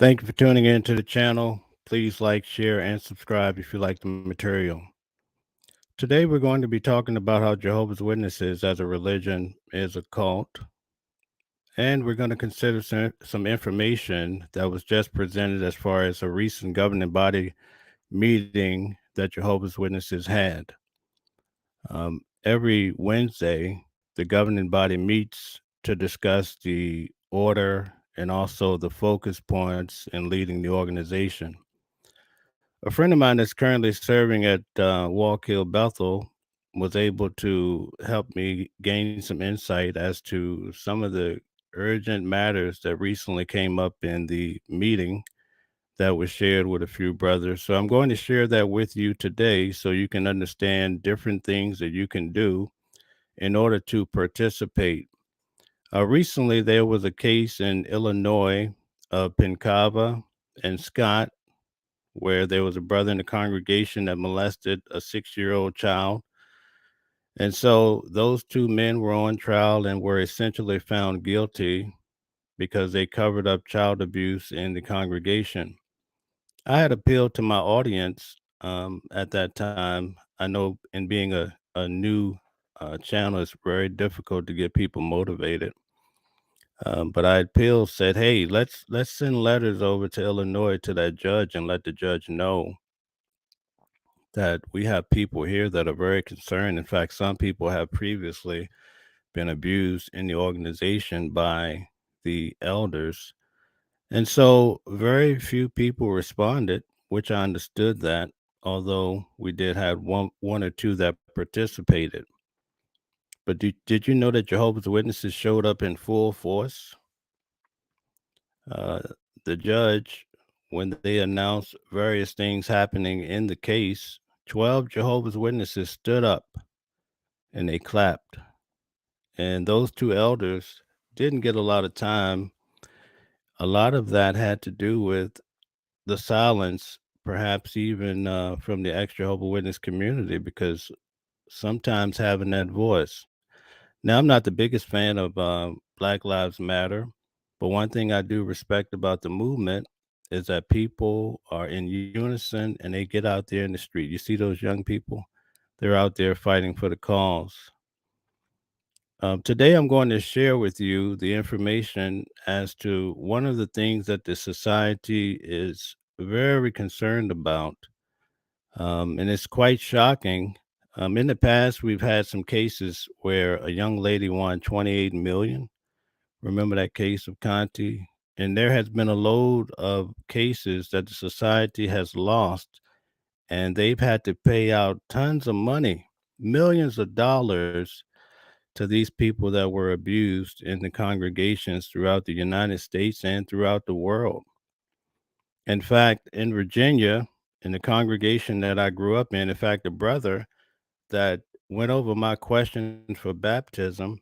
Thank you for tuning in to the channel. Please like, share, and subscribe if you like the material. Today, we're going to be talking about how Jehovah's Witnesses as a religion is a cult, and we're going to consider some information that was just presented as far as a recent governing body meeting that Jehovah's Witnesses had. Every Wednesday, the governing body meets to discuss the order and also the focus points in leading the organization. A friend of mine that's currently serving at Walk Hill Bethel was able to help me gain some insight as to some of the urgent matters that recently came up in the meeting that was shared with a few brothers. So I'm going to share that with you today so you can understand different things that you can do in order to participate. Recently, there was a case in Illinois of Pincava and Scott where there was a brother in the congregation that molested a 6-year-old child. And so those two men were on trial and were essentially found guilty because they covered up child abuse in the congregation. I had appealed to my audience at that time. I know in being a new channel, it's very difficult to get people motivated. But I appealed, said, "Hey, let's send letters over to Illinois to that judge and let the judge know that we have people here that are very concerned. In fact, some people have previously been abused in the organization by the elders." And so very few people responded, which I understood that, although we did have one or two that participated. But did you know that Jehovah's Witnesses showed up in full force? Uh, the judge, when they announced various things happening in the case, 12 Jehovah's Witnesses stood up and they clapped. And those two elders didn't get a lot of time. A lot of that had to do with the silence, perhaps even from the ex Jehovah Witness community, because sometimes having that voice. Now, I'm not the biggest fan of Black Lives Matter, but one thing I do respect about the movement is that people are in unison and they get out there in the street. You see those young people? They're out there fighting for the cause. Today, I'm going to share with you the information as to one of the things that the society is very concerned about. And it's quite shocking. In the past, we've had some cases where a young lady won 28 million. Remember that case of Conti? And there has been a load of cases that the society has lost, and they've had to pay out tons of money, millions of dollars to these people that were abused in the congregations throughout the United States and throughout the world. In fact, in Virginia, in the congregation that I grew up in fact, a brother that went over my questions for baptism,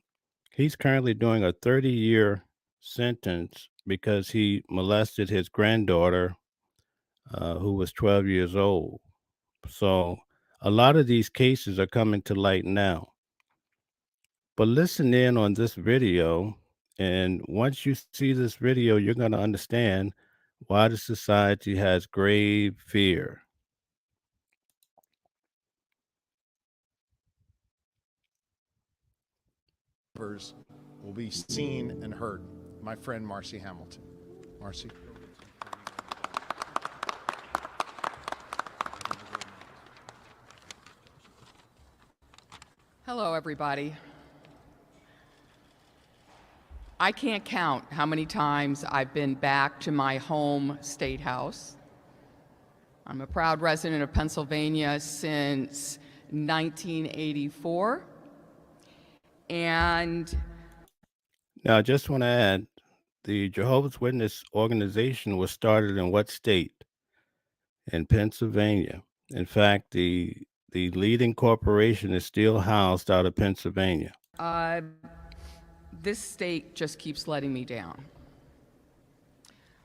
he's currently doing a 30-year sentence because he molested his granddaughter, who was 12 years old. So a lot of these cases are coming to light now. But listen in on this video, and once you see this video, you're going to understand why the society has grave fear. Will be seen and heard. My friend Marcy Hamilton. Marcy. Hello, everybody. I can't count how many times I've been back to my home state house. I'm a proud resident of Pennsylvania since 1984. And Now, I just want to add, the Jehovah's Witness organization was started in what state? In Pennsylvania. In fact, the leading corporation is still housed out of Pennsylvania. this state just keeps letting me down.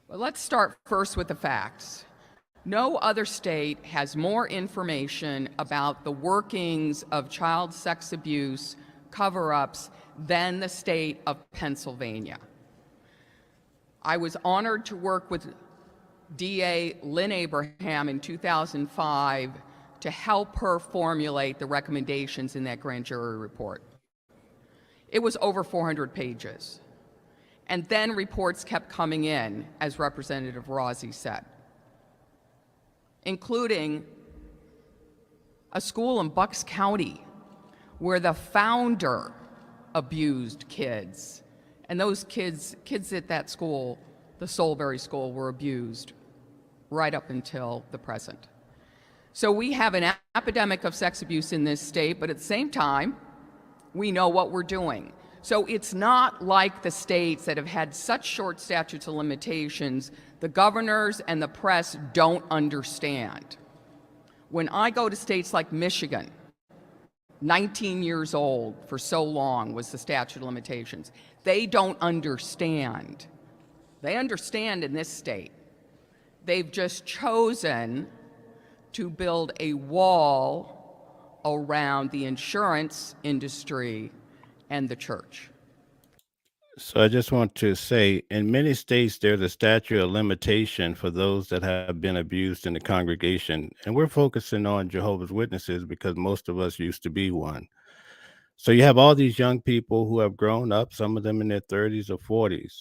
But let's start first with the facts. No other state has more information about the workings of child sex abuse cover-ups than the state of Pennsylvania. I was honored to work with DA Lynn Abraham in 2005 to help her formulate the recommendations in that grand jury report. It was over 400 pages. And then reports kept coming in, as Representative Rossi said, including a school in Bucks County where the founder abused kids. And those kids at that school, the Soulberry School, were abused right up until the present. So we have an epidemic of sex abuse in this state, but at the same time, we know what we're doing. So it's not like the states that have had such short statutes of limitations, the governors and the press don't understand. When I go to states like Michigan, 19 years old for so long was the statute of limitations. They don't understand. They understand in this state. They've just chosen to build a wall around the insurance industry and the church. So I just want to say, in many states, there's a statute of limitation for those that have been abused in the congregation. And we're focusing on Jehovah's Witnesses because most of us used to be one. So you have all these young people who have grown up, some of them in their 30s or 40s,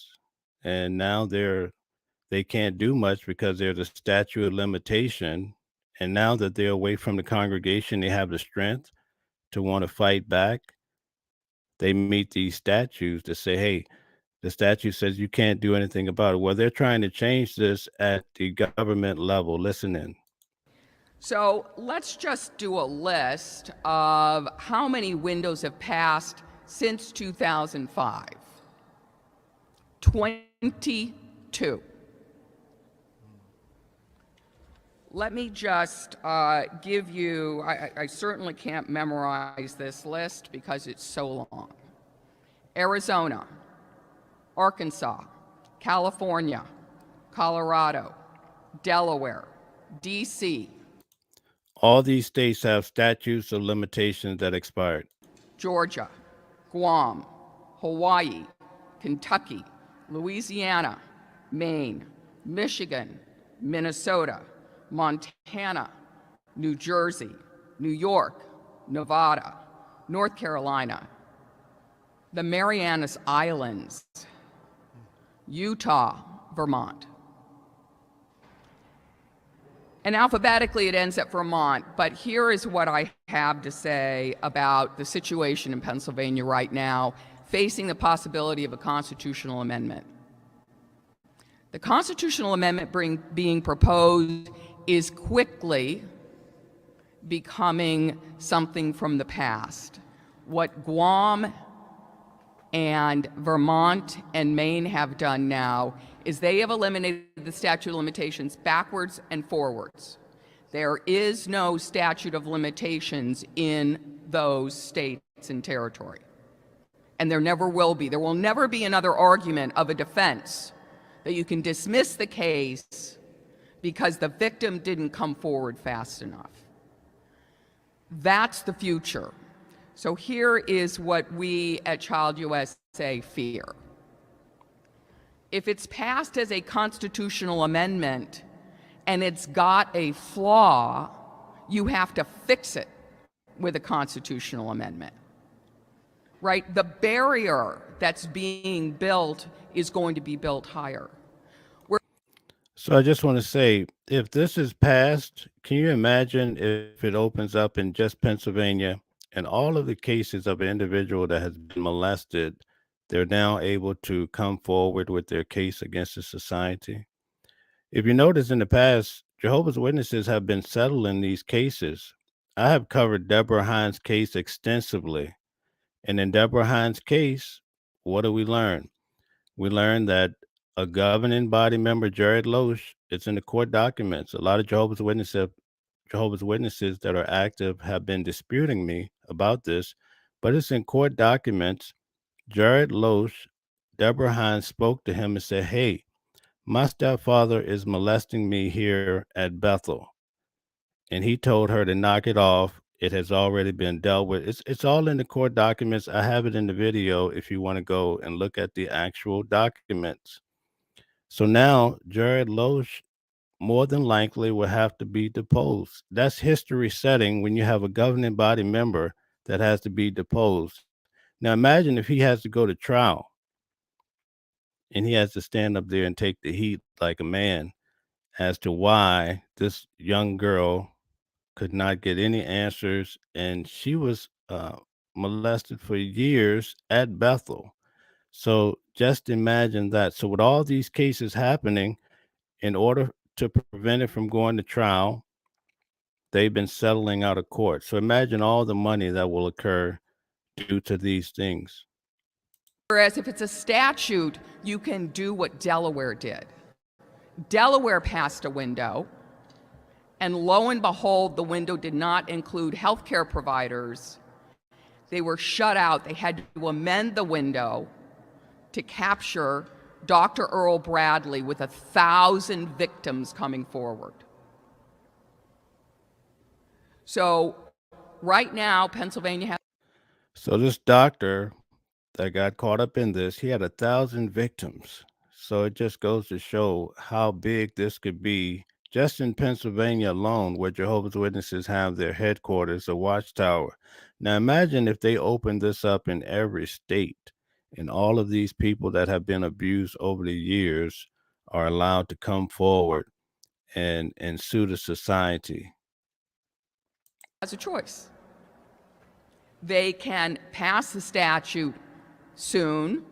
and now they can't do much because there's a statute of limitation. And now that they're away from the congregation, they have the strength to want to fight back. They meet these statutes that say, hey, the statute says you can't do anything about it. Well, they're trying to change this at the government level. Listen in. So let's just do a list of how many windows have passed since 2005. 22. Let me just give you, I certainly can't memorize this list because it's so long. Arizona, Arkansas, California, Colorado, Delaware, DC. All these states have statutes of limitations that expired. Georgia, Guam, Hawaii, Kentucky, Louisiana, Maine, Michigan, Minnesota, Montana, New Jersey, New York, Nevada, North Carolina, the Marianas Islands, Utah, Vermont. And alphabetically it ends at Vermont, but here is what I have to say about the situation in Pennsylvania right now, facing the possibility of a constitutional amendment. The constitutional amendment being proposed is quickly becoming something from the past. What Guam and Vermont and Maine have done now is they have eliminated the statute of limitations backwards and forwards. There is no statute of limitations in those states and territory. And there never will be. There will never be another argument of a defense that you can dismiss the case because the victim didn't come forward fast enough. That's the future. So here is what we at Child USA fear. If it's passed as a constitutional amendment and it's got a flaw, you have to fix it with a constitutional amendment. Right? The barrier that's being built is going to be built higher. So I just want to say, if this is passed, can you imagine if it opens up in just Pennsylvania and all of the cases of an individual that has been molested, they're now able to come forward with their case against the society? If you notice in the past, Jehovah's Witnesses have been settling these cases. I have covered Deborah Hines' case extensively. And in Deborah Hines' case, what do we learn? We learned that a governing body member, Jared Loesch, it's in the court documents. A lot of Jehovah's Witnesses that are active have been disputing me about this, but it's in court documents. Jared Loesch, Deborah Hines spoke to him and said, hey, my stepfather is molesting me here at Bethel. And he told her to knock it off. It has already been dealt with. It's all in the court documents. I have it in the video if you want to go and look at the actual documents. So now Jared Loesch more than likely will have to be deposed. That's history setting when you have a governing body member that has to be deposed. Now imagine if he has to go to trial and he has to stand up there and take the heat like a man as to why this young girl could not get any answers, and she was molested for years at Bethel. So just imagine that. So with all these cases happening, in order to prevent it from going to trial, they've been settling out of court. So imagine all the money that will occur due to these things. Whereas if it's a statute, you can do what Delaware did. Delaware passed a window, and lo and behold, the window did not include healthcare providers. They were shut out. They had to amend the window to capture Dr. Earl Bradley with 1,000 victims coming forward. So right now, Pennsylvania has. So this doctor that got caught up in this, he had 1,000 victims. So it just goes to show how big this could be just in Pennsylvania alone, where Jehovah's Witnesses have their headquarters, a watchtower. Now imagine if they opened this up in every state and all of these people that have been abused over the years are allowed to come forward and sue the society. Has a choice. They can pass the statute soon,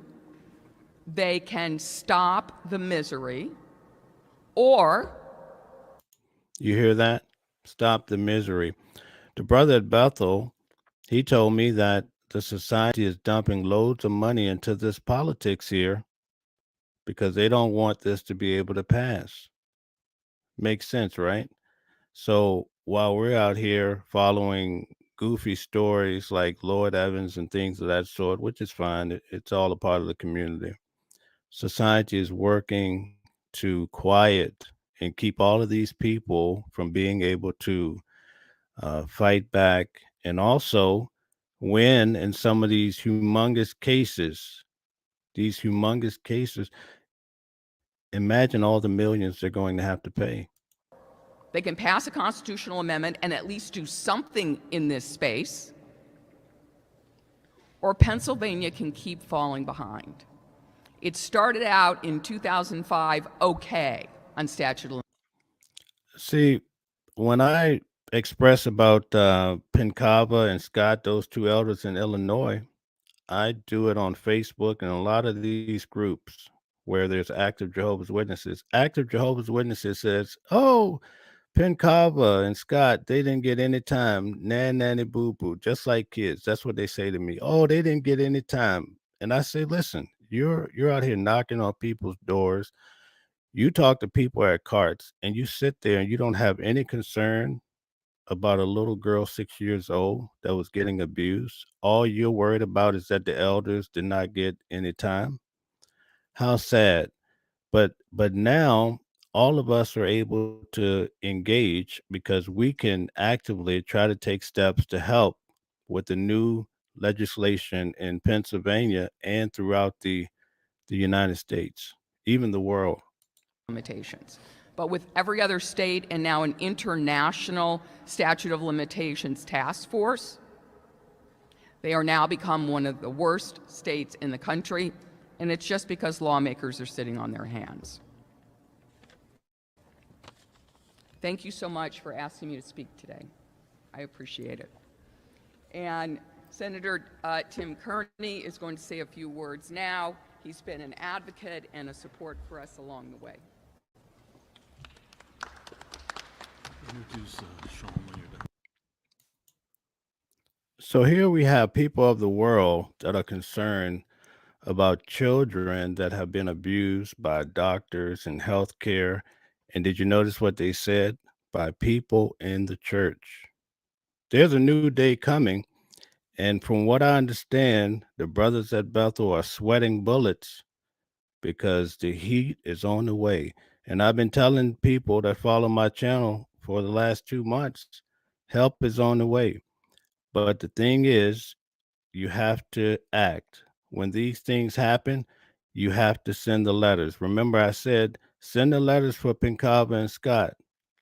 they can stop the misery, or You hear that? Stop the misery. The brother at Bethel, he told me that the society is dumping loads of money into this politics here because they don't want this to be able to pass. Makes sense, right? So while we're out here following goofy stories like Lloyd Evans and things of that sort, which is fine, it's all a part of the community. Society is working to quiet and keep all of these people from being able to fight back and also win in some of these humongous cases. These humongous cases, imagine all the millions they're going to have to pay. they can pass a constitutional amendment and at least do something in this space, or Pennsylvania can keep falling behind. It started out in 2005 okay on statute of limitations. See, when I express about Pencava and Scott, those two elders in Illinois, I do it on Facebook and a lot of these groups where there's active Jehovah's Witnesses. Active Jehovah's Witnesses says, "Oh, Pencava and Scott, they didn't get any time. Nan, nanny, boo, boo," just like kids. That's what they say to me. Oh, they didn't get any time. And I say, listen, you're out here knocking on people's doors. You talk to people at carts and you sit there and you don't have any concern about a little girl 6 years old that was getting abused. All you're worried about is that the elders did not get any time. How sad. But now all of us are able to engage because we can actively try to take steps to help with the new legislation in Pennsylvania and throughout the United States, even the world. Limitations. But with every other state and now an international statute of limitations task force, they are now become one of the worst states in the country, and it's just because lawmakers are sitting on their hands. Thank you so much for asking me to speak today. I appreciate it. And Senator Tim Kearney is going to say a few words now. He's been an advocate and a support for us along the way. So here we have people of the world that are concerned about children that have been abused by doctors and healthcare. And did you notice what they said? By people in the church. There's a new day coming. And from what I understand, the brothers at Bethel are sweating bullets because the heat is on the way. And I've been telling people that follow my channel for the last 2 months, help is on the way. But the thing is, you have to act. When these things happen, you have to send the letters. Remember, I said send the letters for Pincava and Scott.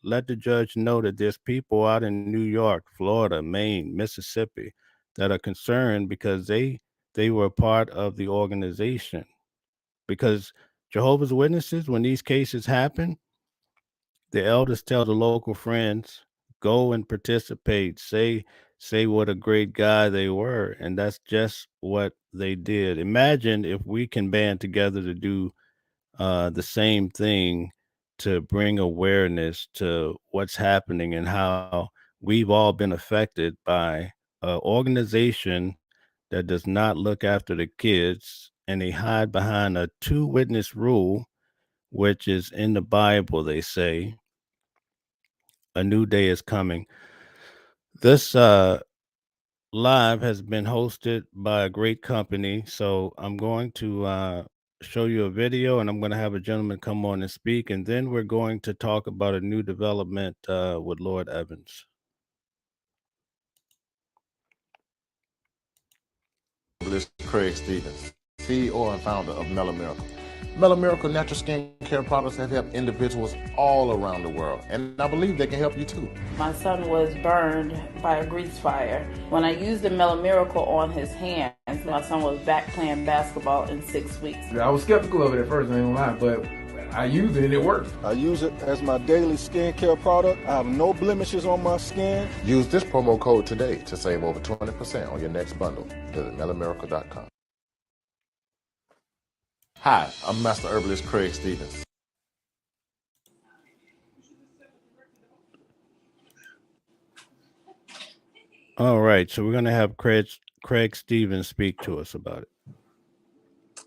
Let the judge know that there's people out in New York, Florida, Maine, Mississippi that are concerned because they were part of the organization. Because Jehovah's Witnesses, when these cases happen, the elders tell the local friends, go and participate, say what a great guy they were, and that's just what they did. Imagine if we can band together to do the same thing to bring awareness to what's happening and how we've all been affected by an organization that does not look after the kids, and they hide behind a two witness rule, which is in the Bible. They say a new day is coming. This live has been hosted by a great company. So I'm going to show you a video, and I'm going to have a gentleman come on and speak. And then we're going to talk about a new development with Lord Evans. This is Craig Stevens, CEO and founder of Mellow Miracle. Mellow Miracle natural skincare products have helped individuals all around the world, and I believe they can help you too. My son was burned by a grease fire. When I used the Mellow Miracle on his hands, my son was back playing basketball in 6 weeks. I was skeptical of it at first, I ain't gonna lie, but I used it and it worked. I use it as my daily skincare product. I have no blemishes on my skin. Use this promo code today to save over 20% on your next bundle. Visit mellowmiracle.com. Hi, I'm Master Herbalist Craig Stevens. All right, so we're going to have Craig Stevens speak to us about it.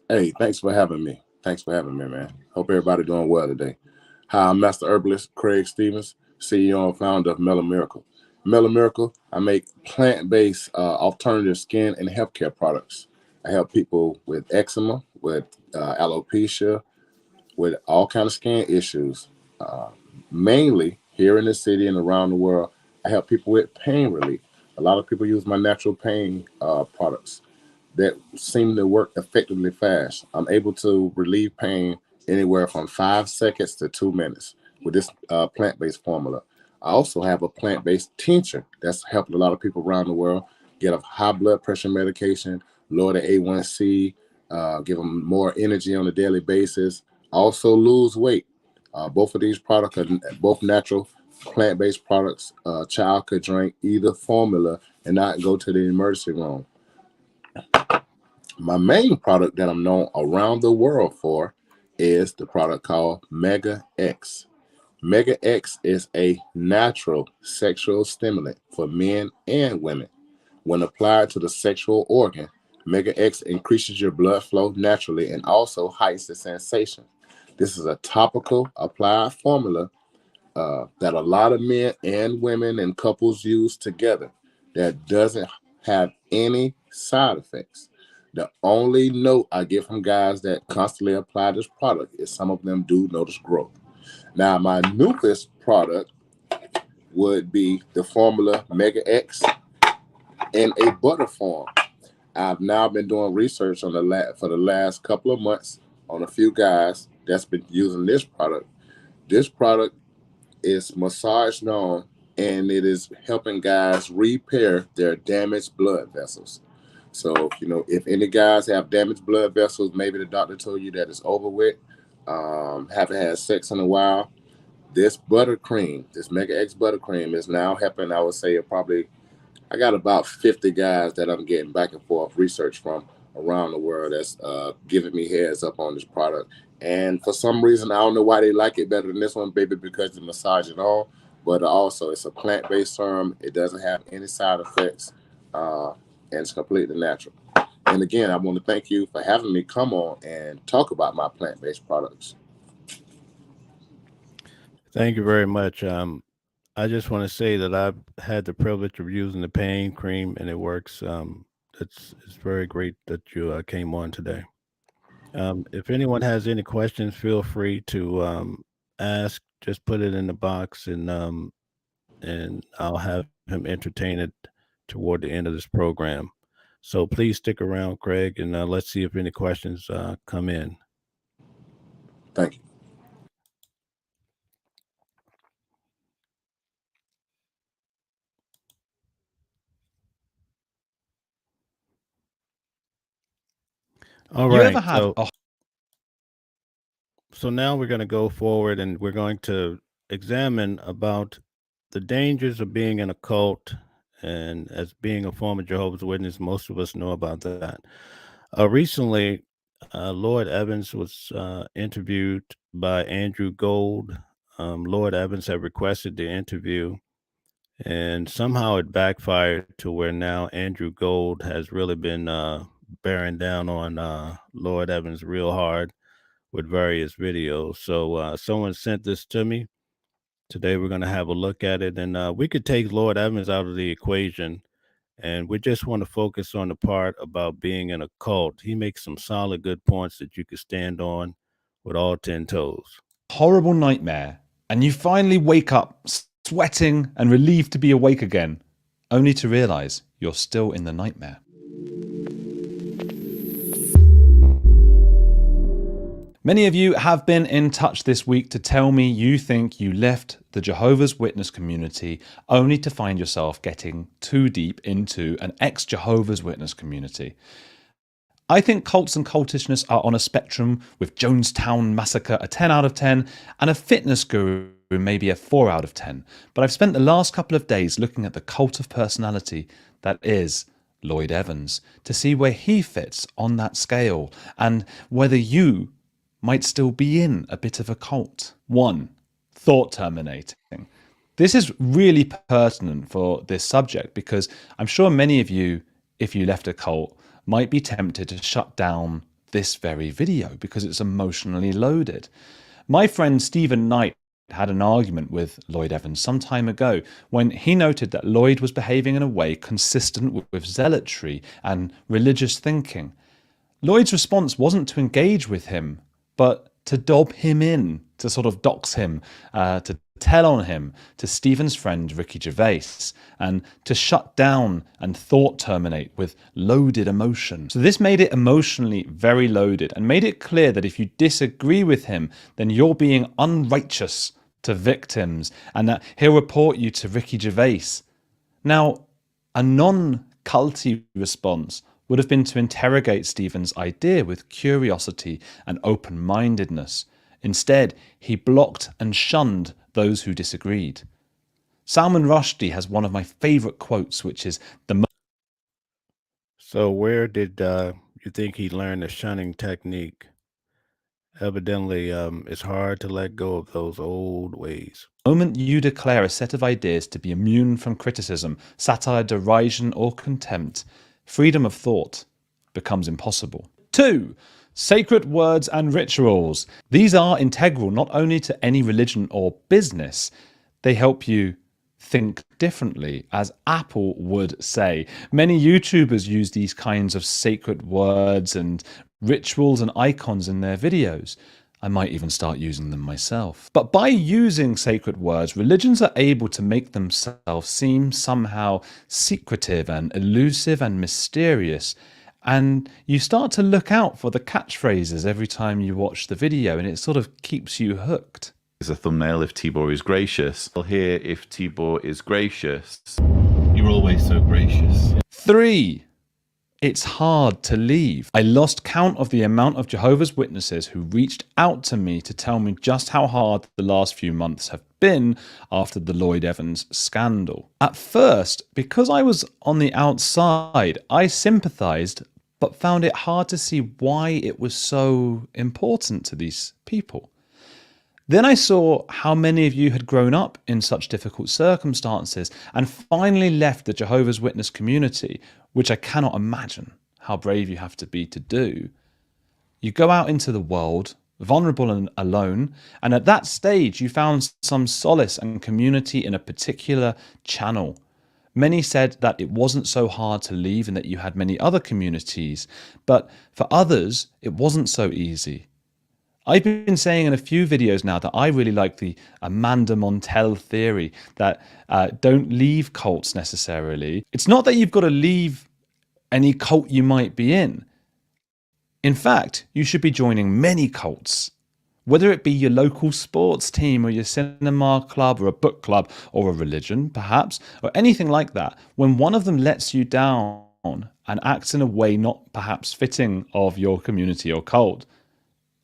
Hey, thanks for having me. Man. Hope everybody doing well today. Hi, I'm Master Herbalist Craig Stevens, CEO and founder of Mellow Miracle. Mellow Miracle, I make plant-based alternative skin and healthcare products. I help people with eczema, with alopecia, with all kinds of skin issues. Mainly here in the city and around the world, I help people with pain relief. A lot of people use my natural pain products that seem to work effectively fast. I'm able to relieve pain anywhere from 5 seconds to 2 minutes with this plant-based formula. I also have a plant-based tincture that's helping a lot of people around the world get a high blood pressure medication, lower the A1C, give them more energy on a daily basis, also lose weight. Both of these products are both natural plant-based products. A child could drink either formula and not go to the emergency room. My main product that I'm known around the world for is the product called Mega X. Mega X is a natural sexual stimulant for men and women. When applied to the sexual organ, Mega X increases your blood flow naturally and also heightens the sensation. This is a topical applied formula that a lot of men and women and couples use together that doesn't have any side effects. The only note I get from guys that constantly apply this product is some of them do notice growth. Now, my newest product would be the formula Mega X in a butter form. I've now been doing research on for the last couple of months on a few guys that's been using this product. This product is massaged on, and it is helping guys repair their damaged blood vessels. So, if any guys have damaged blood vessels, maybe the doctor told you that it's over with, haven't had sex in a while, this buttercream, this Mega X buttercream is now helping. I would say I got about 50 guys that I'm getting back and forth research from around the world that's giving me heads up on this product. And for some reason, I don't know why they like it better than this one, baby, because they massage it on. But also, it's a plant-based serum. It doesn't have any side effects, and it's completely natural. And again, I want to thank you for having me come on and talk about my plant-based products. Thank you very much. I just want to say that I've had the privilege of using the pain cream, and it works. It's very great that you came on today. If anyone has any questions, feel free to ask. Just put it in the box, and I'll have him entertain it toward the end of this program. So please stick around, Craig, and let's see if any questions come in. Thank you. All You right. ever had a So now we're going to go forward and we're going to examine about the dangers of being in a cult. And as being a former Jehovah's Witness, most of us know about that. Recently, Lloyd Evans was interviewed by Andrew Gold. Lloyd Evans had requested the interview, and somehow it backfired to where now Andrew Gold has really been bearing down on Lloyd Evans real hard with various videos. So someone sent this to me. Today we're going to have a look at it, and we could take Lloyd Evans out of the equation, and we just want to focus on the part about being in a cult. He makes some solid, good points that you could stand on with all 10 toes. horrible nightmare and you finally wake up sweating and relieved to be awake again, only to realize you're still in the nightmare? Many of you have been in touch this week to tell me you think you left the Jehovah's Witness community only to find yourself getting too deep into an ex-Jehovah's Witness community. I think cults and cultishness are on a spectrum, with Jonestown Massacre a 10 out of 10 and a fitness guru maybe a 4 out of 10. But I've spent the last couple of days looking at the cult of personality that is Lloyd Evans to see where he fits on that scale and whether you might still be in a bit of a cult. 1. Thought terminating. This is really pertinent for this subject because I'm sure many of you, if you left a cult, might be tempted to shut down this very video because it's emotionally loaded. My friend Stephen Knight had an argument with Lloyd Evans some time ago when he noted that Lloyd was behaving in a way consistent with zealotry and religious thinking. Lloyd's response wasn't to engage with him, but to dob him in, to sort of dox him, to tell on him to Stephen's friend Ricky Gervais, and to shut down and thought terminate with loaded emotion. So this made it emotionally very loaded and made it clear that if you disagree with him, then you're being unrighteous to victims and that he'll report you to Ricky Gervais. Now, a non-culty response would have been to interrogate Stephen's idea with curiosity and open-mindedness. Instead, he blocked and shunned those who disagreed. Salman Rushdie has one of my favourite quotes, which is the So where did you think he learned the shunning technique? Evidently, it's hard to let go of those old ways. moment you declare a set of ideas to be immune from criticism, satire, derision, or contempt, freedom of thought becomes impossible. 2. Sacred words and rituals. These are integral not only to any religion or business, they help you think differently, as Apple would say. Many YouTubers use these kinds of sacred words and rituals and icons in their videos. I might even start using them myself. But by using sacred words, religions are able to make themselves seem somehow secretive and elusive and mysterious. And you start to look out for the catchphrases every time you watch the video, and it sort of keeps you hooked. Is a thumbnail if Tibor is gracious. Well, here, if Tibor is gracious, you're always so gracious. 3. It's hard to leave. I lost count of the amount of Jehovah's Witnesses who reached out to me to tell me just how hard the last few months have been after the Lloyd Evans scandal. At first, because I was on the outside, I sympathized, but found it hard to see why it was so important to these people. Then I saw how many of you had grown up in such difficult circumstances and finally left the Jehovah's Witness community, which I cannot imagine how brave you have to be to do. You go out into the world, vulnerable and alone, and at that stage you found some solace and community in a particular channel. Many said that it wasn't so hard to leave and that you had many other communities, but for others it wasn't so easy. I've been saying in a few videos now that I really like the Amanda Montell theory that don't leave cults necessarily. It's not that you've got to leave any cult you might be in. In fact, you should be joining many cults. Whether it be your local sports team or your cinema club or a book club or a religion, perhaps, or anything like that, when one of them lets you down and acts in a way not perhaps fitting of your community or cult,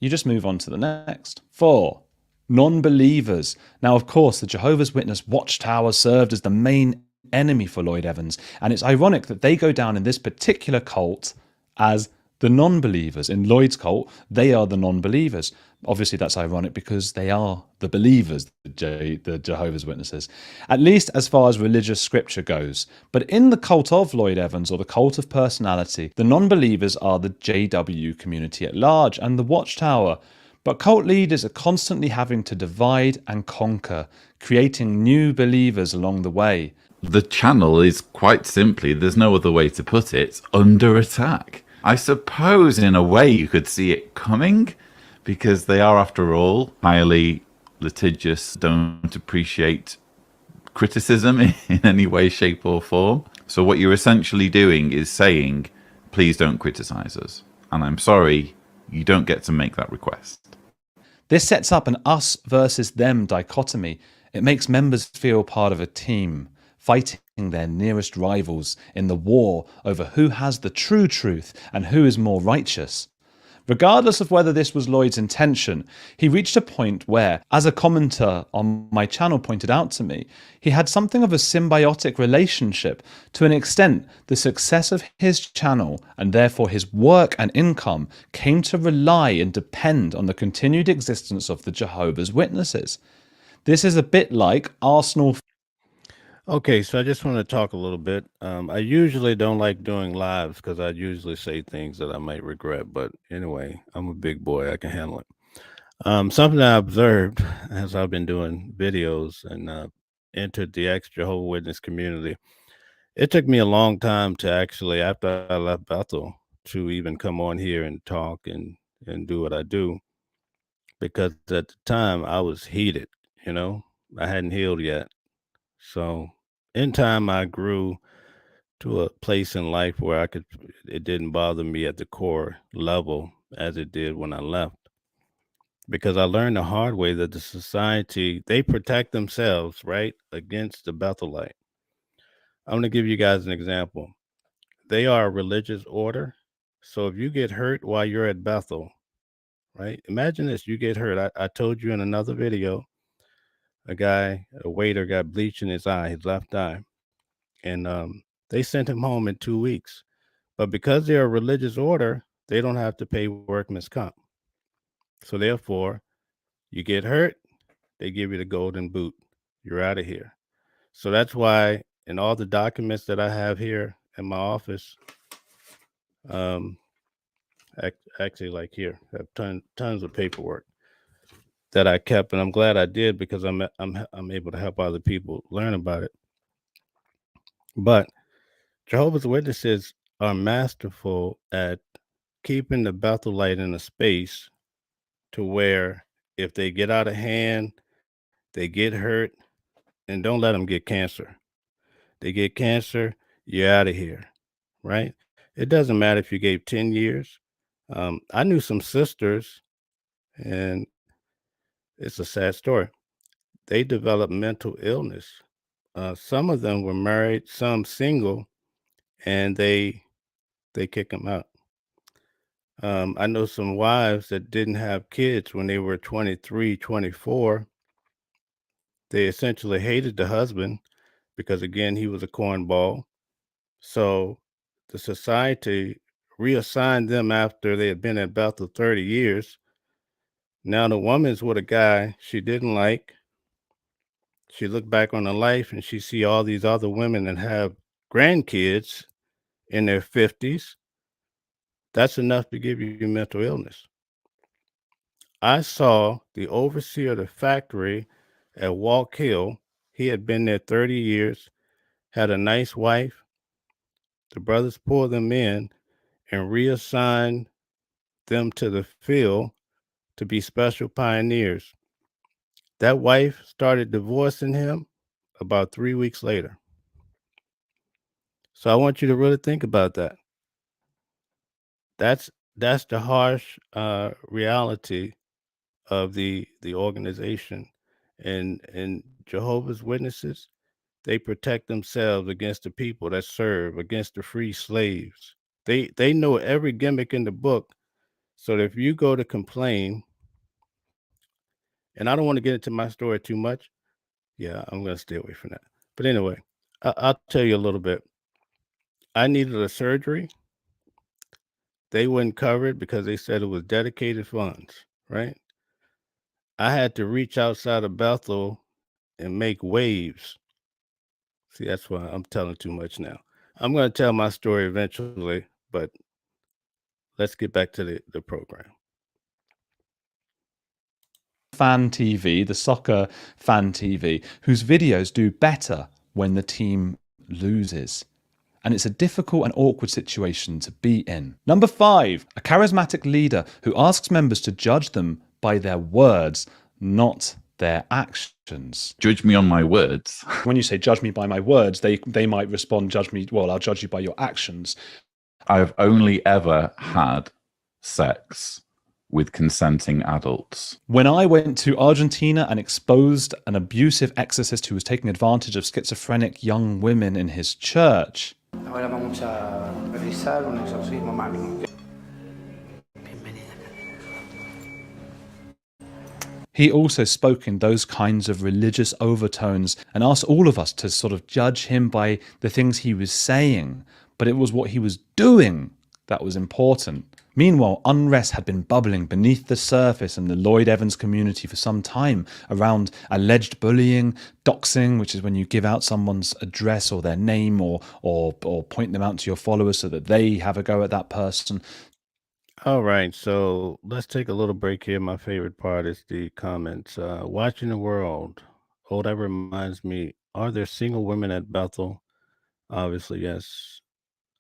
you just move on to the next. 4. Non-believers. Now, of course, the Jehovah's Witness Watchtower served as the main enemy for Lloyd Evans, and it's ironic that they go down in this particular cult as the non-believers. In Lloyd's cult, they are the non-believers. Obviously, that's ironic because they are the believers, the Jehovah's Witnesses, at least as far as religious scripture goes. But in the cult of Lloyd Evans, or the cult of personality, the non-believers are the JW community at large and the Watchtower. But cult leaders are constantly having to divide and conquer, creating new believers along the way. The channel is quite simply, there's no other way to put it, under attack. I suppose in a way you could see it coming, because they are, after all, highly litigious, don't appreciate criticism in any way, shape or form. So what you're essentially doing is saying, please don't criticize us. And I'm sorry, you don't get to make that request. This sets up an us versus them dichotomy. It makes members feel part of a team, fighting their nearest rivals in the war over who has the true truth and who is more righteous. Regardless of whether this was Lloyd's intention, he reached a point where, as a commenter on my channel pointed out to me, he had something of a symbiotic relationship. To an extent, the success of his channel, and therefore his work and income, came to rely and depend on the continued existence of the Jehovah's Witnesses. This is a bit like Arsenal. Okay, so I just want to talk a little bit. I usually don't like doing lives because I usually say things that I might regret. But anyway, I'm a big boy. I can handle it. Something I observed as I've been doing videos and entered the ex-Jehovah Witness community, it took me a long time to actually, after I left Bethel, to even come on here and talk and do what I do. Because at the time, I was heated, I hadn't healed yet. So in time, I grew to a place in life where it didn't bother me at the core level as it did when I left. Because I learned the hard way that the society, they protect themselves, right, against the Bethelite. I'm going to give you guys an example. They are a religious order. So if you get hurt while you're at Bethel, right, imagine this, you get hurt. I told you in another video, a waiter got bleach in his eye, his left eye. And they sent him home in 2 weeks. But because they're a religious order, they don't have to pay workman's comp. So therefore, you get hurt, they give you the golden boot. You're out of here. So that's why in all the documents that I have here in my office, actually like here, I have tons of paperwork that I kept, and I'm glad I did because I'm able to help other people learn about it. But Jehovah's Witnesses are masterful at keeping the Bethelite in a space to where if they get out of hand, they get hurt, and don't let them get cancer. They get cancer, you're out of here, right? It doesn't matter if you gave 10 years. I knew some sisters, and it's a sad story. They developed mental illness. Some of them were married, some single, and they kick them out. I know some wives that didn't have kids when they were 23, 24. They essentially hated the husband because, again, he was a cornball. So the society reassigned them after they had been at Bethel 30 years. Now the woman's with a guy she didn't like. She looked back on her life and she see all these other women that have grandkids in their 50s. That's enough to give you mental illness. I saw the overseer of the factory at Walk Hill. He had been there 30 years, had a nice wife. The brothers pulled them in and reassigned them to the field to be special pioneers. That wife started divorcing him about 3 weeks later. So I want you to really think about that. That's the harsh reality of the organization. And Jehovah's Witnesses, they protect themselves against the people that serve, against the free slaves. They know every gimmick in the book. So that if you go to complain, and I don't want to get into my story too much. Yeah, I'm going to stay away from that. But anyway, I'll tell you a little bit. I needed a surgery. They wouldn't cover it because they said it was dedicated funds, right? I had to reach outside of Bethel and make waves. See, that's why I'm telling too much now. I'm going to tell my story eventually, but let's get back to the program. Fan TV, the soccer fan TV, whose videos do better when the team loses. And it's a difficult and awkward situation to be in. Number 5, a charismatic leader who asks members to judge them by their words, not their actions. Judge me on my words. When you say judge me by my words, they might respond, I'll judge you by your actions. I've only ever had sex with consenting adults. When I went to Argentina and exposed an abusive exorcist who was taking advantage of schizophrenic young women in his church, Ahora vamos a realizar un exorcismo magno. he also spoke in those kinds of religious overtones and asked all of us to sort of judge him by the things he was saying. But it was what he was doing that was important. Meanwhile, unrest had been bubbling beneath the surface in the Lloyd Evans community for some time around alleged bullying, doxing, which is when you give out someone's address or their name or point them out to your followers so that they have a go at that person. All right, so let's take a little break here. My favorite part is the comments. Watching the world. Oh, that reminds me. Are there single women at Bethel? Obviously, yes.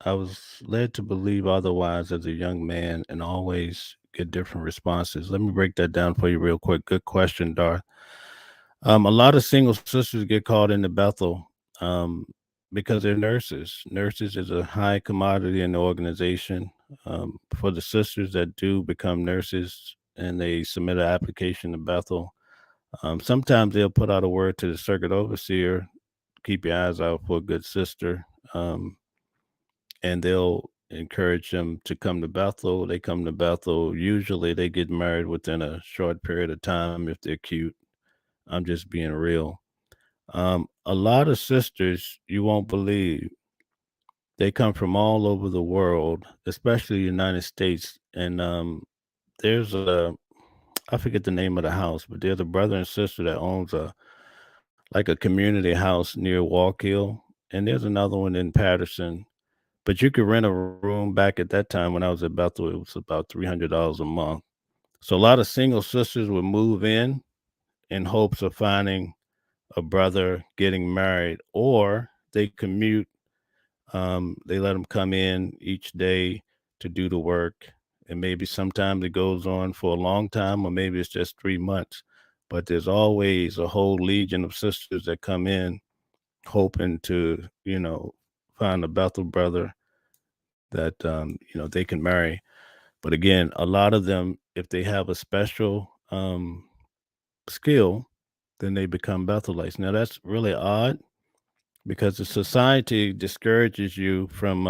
I was led to believe otherwise as a young man and always get different responses. Let me break that down for you real quick. Good question, Darth. A lot of single sisters get called into Bethel because they're nurses. Nurses is a high commodity in the organization. For the sisters that do become nurses and they submit an application to Bethel, sometimes they'll put out a word to the circuit overseer, keep your eyes out for a good sister. And they'll encourage them to come to Bethel. They come to Bethel. Usually they get married within a short period of time if they're cute. I'm just being real. A lot of sisters, you won't believe, they come from all over the world, especially the United States. And there's I forget the name of the house, but there's a brother and sister that owns a community house near Walkill. And there's another one in Patterson. But you could rent a room back at that time when I was at Bethel. It was about $300 a month. So a lot of single sisters would move in hopes of finding a brother, getting married, or they commute. They let them come in each day to do the work. And maybe sometimes it goes on for a long time, or maybe it's just 3 months. But there's always a whole legion of sisters that come in hoping to, find a Bethel brother that they can marry. But again, a lot of them, if they have a special skill, then they become Bethelites. Now that's really odd because the society discourages you from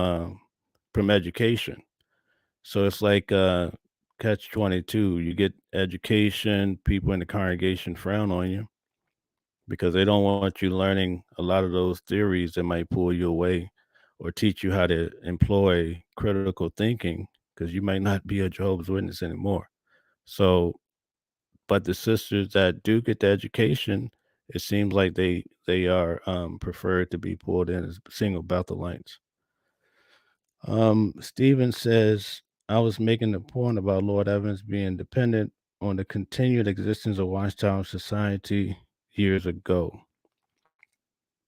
education. So it's like catch-22. You get education, people in the congregation frown on you because they don't want you learning a lot of those theories that might pull you away or teach you how to employ critical thinking, because you might not be a Jehovah's Witness anymore. So, but the sisters that do get the education, it seems like they are preferred to be pulled in as single Bethelites. Stephen says, I was making the point about Lord Evans being dependent on the continued existence of Watchtower Society years ago.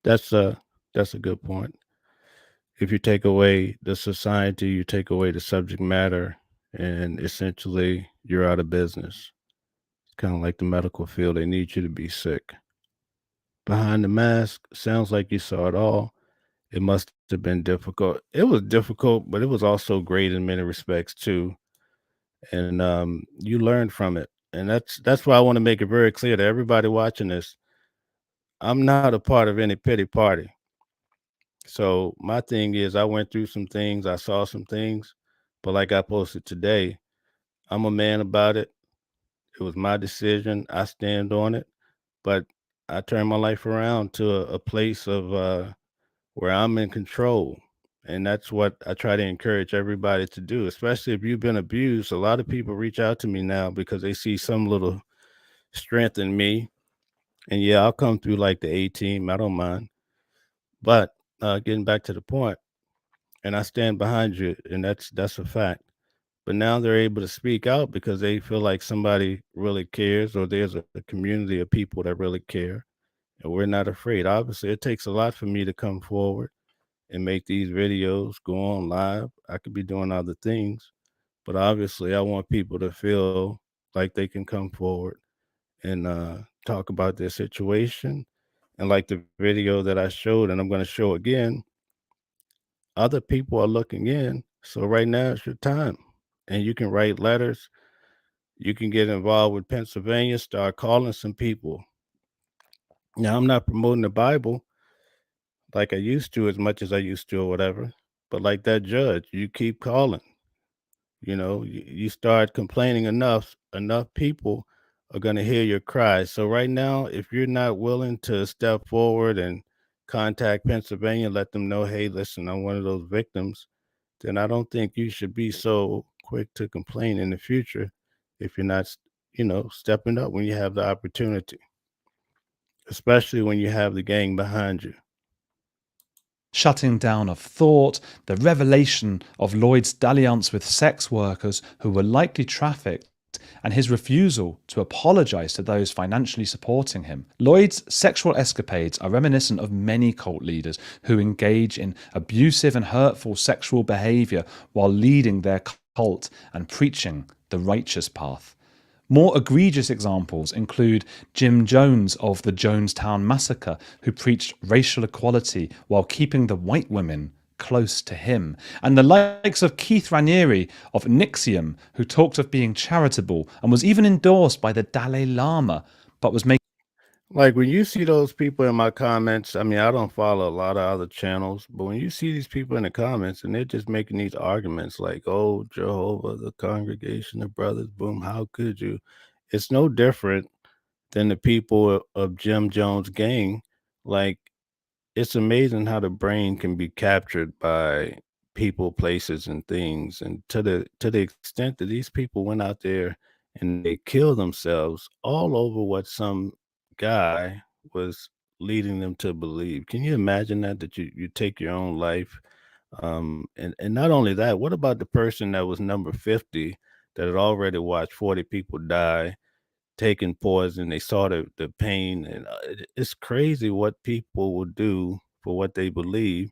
That's a good point. If you take away the society, you take away the subject matter, and essentially you're out of business. It's kind of like the medical field. They need you to be sick. Behind the mask, sounds like you saw it all. It must have been difficult. It was difficult, but it was also great in many respects too. And you learn from it. And that's why I want to make it very clear to everybody watching this. I'm not a part of any pity party. So my thing is, I went through some things, I saw some things, but like I posted today, I'm a man about it. It was my decision. I stand on it. But I turned my life around to a place of where I'm in control. And that's what I try to encourage everybody to do, especially if you've been abused. A lot of people reach out to me now because they see some little strength in me. And yeah, I'll come through like the A team. I don't mind. But getting back to the point, and I stand behind you, and that's a fact. But now they're able to speak out because they feel like somebody really cares, or there's a community of people that really care, and we're not afraid. Obviously, it takes a lot for me to come forward and make these videos, go on live. I could be doing other things, but obviously, I want people to feel like they can come forward and talk about their situation. And like the video that I showed, and I'm going to show again, other people are looking in. So right now it's your time. And you can write letters. You can get involved with Pennsylvania, start calling some people. Now, I'm not promoting the Bible like I used to, as much as I used to, or whatever. But like that judge, you keep calling. You start complaining enough people are going to hear your cries. So right now, if you're not willing to step forward and contact Pennsylvania, let them know, hey, listen, I'm one of those victims, then I don't think you should be so quick to complain in the future if you're not, stepping up when you have the opportunity, especially when you have the gang behind you. Shutting down of thought, the revelation of Lloyd's dalliance with sex workers who were likely trafficked, and his refusal to apologize to those financially supporting him. Lloyd's sexual escapades are reminiscent of many cult leaders who engage in abusive and hurtful sexual behavior while leading their cult and preaching the righteous path. More egregious examples include Jim Jones of the Jonestown Massacre, who preached racial equality while keeping the white women close to him, and the likes of Keith Raniere of Nixium, who talked of being charitable and was even endorsed by the Dalai Lama, but was making... Like when you see those people in my comments, I mean, I don't follow a lot of other channels, but when you see these people in the comments and they're just making these arguments like, oh, Jehovah, the congregation of brothers, boom, how could you? It's no different than the people of Jim Jones' gang. Like, it's amazing how the brain can be captured by people, places, and things. And to the extent that these people went out there and they killed themselves all over what some guy was leading them to believe. Can you imagine that you take your own life? And not only that, what about the person that was number 50 that had already watched 40 people die, taking poison? They saw the pain, and it's crazy what people will do for what they believe.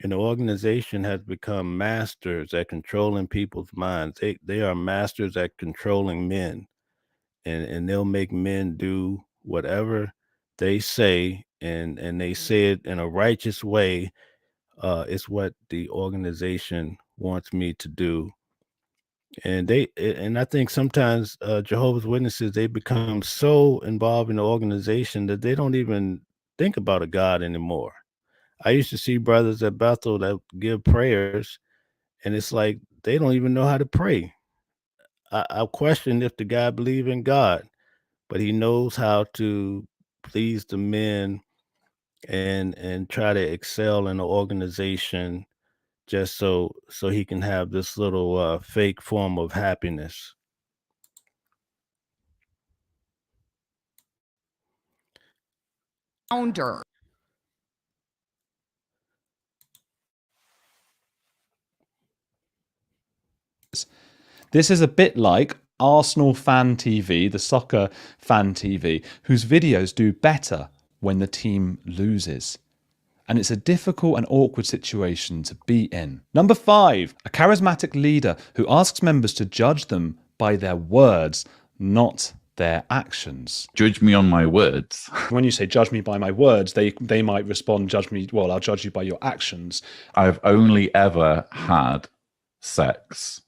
And the organization has become masters at controlling people's minds. They are masters at controlling men, and they'll make men do whatever they say, and they say it in a righteous way. It's what the organization wants me to do. And I think sometimes Jehovah's Witnesses, they become so involved in the organization that they don't even think about a God anymore. I used to see brothers at Bethel that give prayers, and it's like they don't even know how to pray. I question if the guy believe in God, but he knows how to please the men and try to excel in the organization just so he can have this little fake form of happiness. Founder. This is a bit like Arsenal Fan TV, the soccer fan TV, whose videos do better when the team loses. And it's a difficult and awkward situation to be in. Number 5, a charismatic leader who asks members to judge them by their words, not their actions. Judge me on my words. When you say judge me by my words, they might respond, judge me, well, I'll judge you by your actions. I've only ever had sex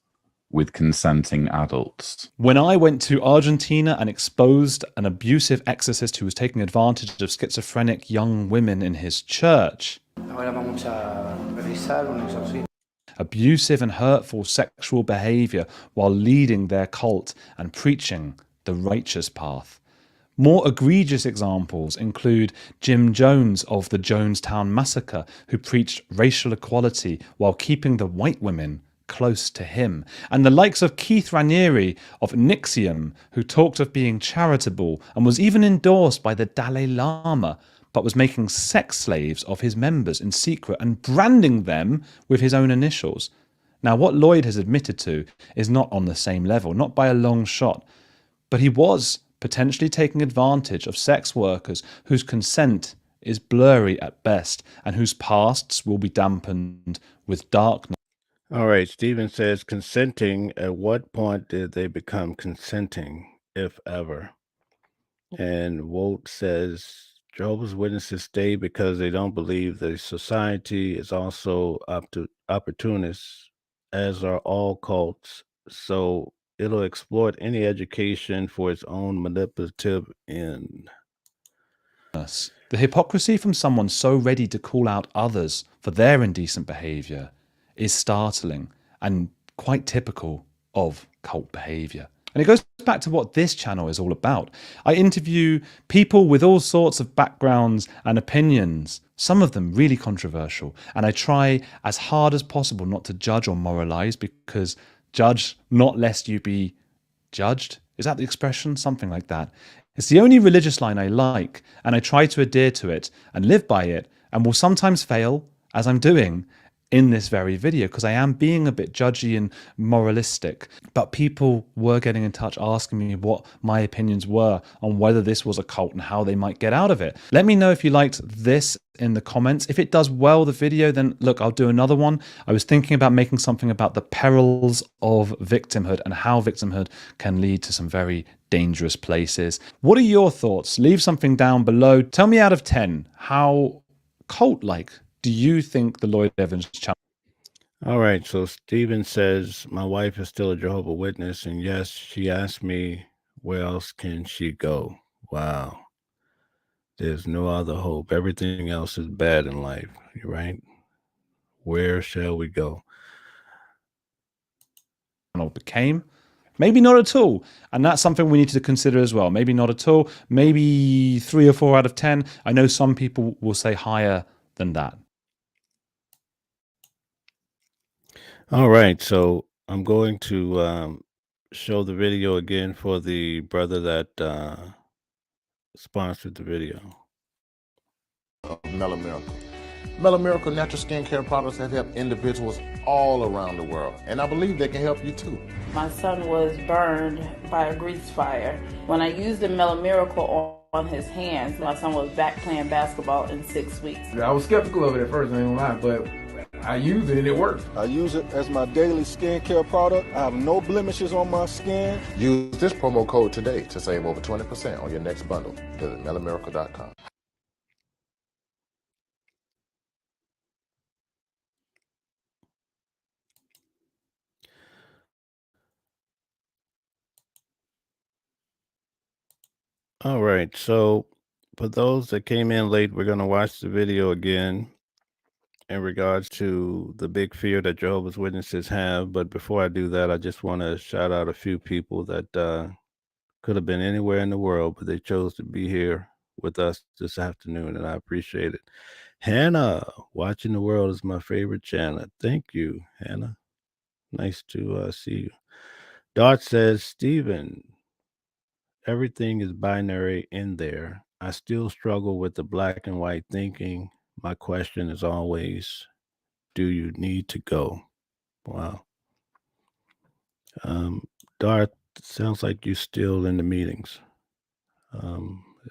with consenting adults. When I went to Argentina and exposed an abusive exorcist who was taking advantage of schizophrenic young women in his church, Ahora vamos a realizar un exorcismo. Abusive and hurtful sexual behavior while leading their cult and preaching the righteous path. More egregious examples include Jim Jones of the Jonestown Massacre, who preached racial equality while keeping the white women close to him, and the likes of Keith Raniere of Nixium, who talked of being charitable and was even endorsed by the Dalai Lama, but was making sex slaves of his members in secret and branding them with his own initials. Now, what Lloyd has admitted to is not on the same level, not by a long shot, but he was potentially taking advantage of sex workers whose consent is blurry at best and whose pasts will be dampened with darkness. All right, Stephen says consenting. At what point did they become consenting, if ever? And Wolt says Jehovah's Witnesses stay because they don't believe the society is also opportunists, as are all cults. So it'll exploit any education for its own manipulative end. The hypocrisy from someone so ready to call out others for their indecent behavior is startling and quite typical of cult behavior. And it goes back to what this channel is all about. I interview people with all sorts of backgrounds and opinions, some of them really controversial, and I try as hard as possible not to judge or moralize, because judge not lest you be judged. Is that the expression? Something like that. It's the only religious line I like, and I try to adhere to it and live by it, and will sometimes fail, as I'm doing in this very video, because I am being a bit judgy and moralistic. But people were getting in touch asking me what my opinions were on whether this was a cult and how they might get out of it. Let me know if you liked this in the comments. If it does well, the video, then look, I'll do another one. I was thinking about making something about the perils of victimhood and how victimhood can lead to some very dangerous places. What are your thoughts? Leave something down below. Tell me out of 10, how cult-like do you think the Lloyd Evans channel? All right, so Stephen says, my wife is still a Jehovah's Witness, and yes, she asked me, where else can she go? Wow. There's no other hope. Everything else is bad in life, right? Where shall we go? Became maybe not at all, and that's something we need to consider as well. Maybe not at all, maybe 3 or 4 out of 10. I know some people will say higher than that. All right, so I'm going to show the video again for the brother that sponsored the video. Miracle. Miracle natural skincare products have helped individuals all around the world, and I believe they can help you too. My son was burned by a grease fire. When I used the Miracle on his hands, my son was back playing basketball in 6 weeks. I was skeptical of it at first, I ain't gonna lie, but I use it and it works. I use it as my daily skincare product. I have no blemishes on my skin. Use this promo code today to save over 20% on your next bundle. Visit melamiracle.com. All right, so for those that came in late, we're going to watch the video again in regards to the big fear that Jehovah's Witnesses have. But before I do that, I just want to shout out a few people that could have been anywhere in the world, but they chose to be here with us this afternoon, and I appreciate it. Hannah, Watching the World is my favorite channel. Thank you, Hannah. Nice to see you. Dart says, Stephen, everything is binary in there. I still struggle with the black and white thinking. My question is always, do you need to go? Wow. Dart, sounds like you're still in the meetings,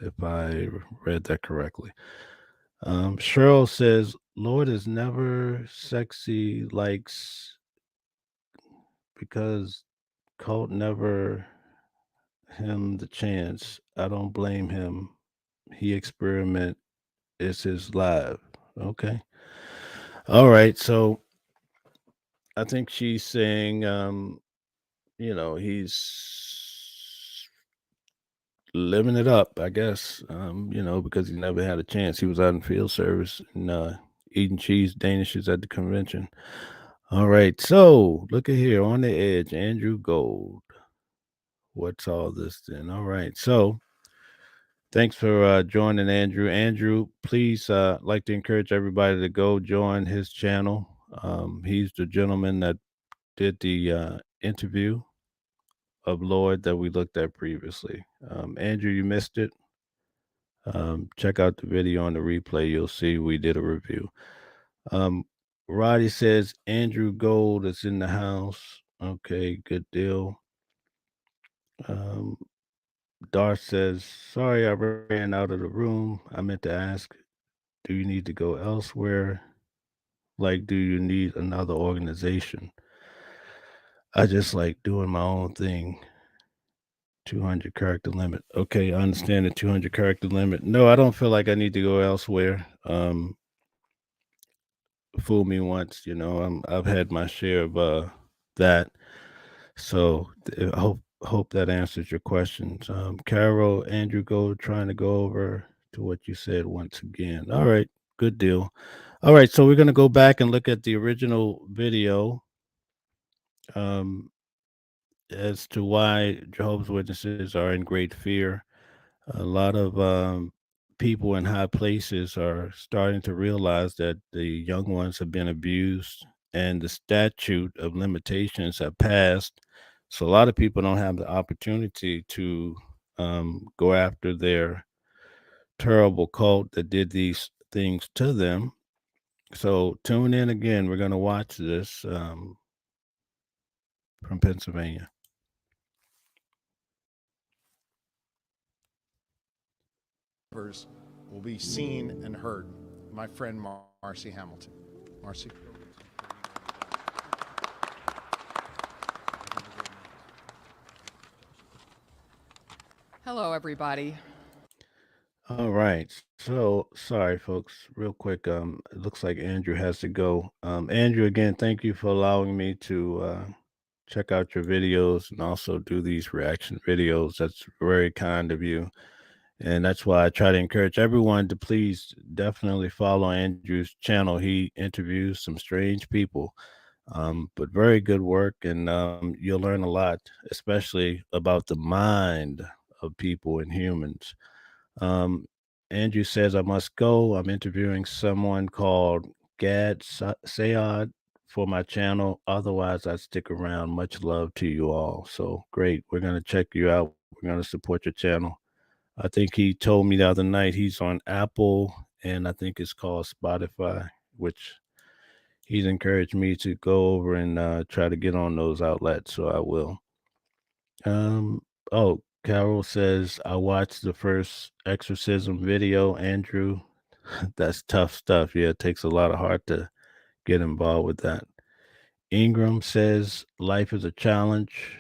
if I read that correctly. Cheryl says, Lord is never sexy, likes, because cult never him the chance. I don't blame him. He experiment. It's his live. Okay. All right. So I think she's saying he's living it up, I guess. Because he never had a chance. He was out in field service and eating cheese danishes at the convention. All right, so look at here on the edge, Andrew Gold. What's all this then? All right, so thanks for joining, Andrew. Andrew, please like to encourage everybody to go join his channel. He's the gentleman that did the interview of Lloyd that we looked at previously. Andrew, you missed it. Check out the video on the replay. You'll see we did a review. Roddy says Andrew Gold is in the house. Okay, good deal. Darth says, sorry, I ran out of the room. I meant to ask, do you need to go elsewhere? Like, do you need another organization? I just like doing my own thing. 200 character limit. Okay, I understand the 200 character limit. No, I don't feel like I need to go elsewhere. Fool me once, I've had my share of that. So I hope that answers your questions. Carol, Andrew Gold, trying to go over to what you said once again. All right, good deal. All right, so we're going to go back and look at the original video as to why Jehovah's Witnesses are in great fear. A lot of people in high places are starting to realize that the young ones have been abused and the statute of limitations have passed. So a lot of people don't have the opportunity to go after their terrible cult that did these things to them. So tune in again. We're going to watch this from Pennsylvania. Will be seen and heard. My friend Marcy Hamilton. Marcy. Hello, everybody. All right. So sorry, folks. Real quick. It looks like Andrew has to go. Andrew, again, thank you for allowing me to check out your videos and also do these reaction videos. That's very kind of you. And that's why I try to encourage everyone to please definitely follow Andrew's channel. He interviews some strange people, but very good work. And you'll learn a lot, especially about the mind of people and humans. Andrew says, I must go. I'm interviewing someone called Gad Sayad for my channel. Otherwise, I'd stick around. Much love to you all. So great. We're going to check you out. We're going to support your channel. I think he told me the other night he's on Apple and I think it's called Spotify, which he's encouraged me to go over and try to get on those outlets. So I will. Oh, Carol says, I watched the first exorcism video, Andrew. That's tough stuff. Yeah, it takes a lot of heart to get involved with that. Ingram says, life is a challenge.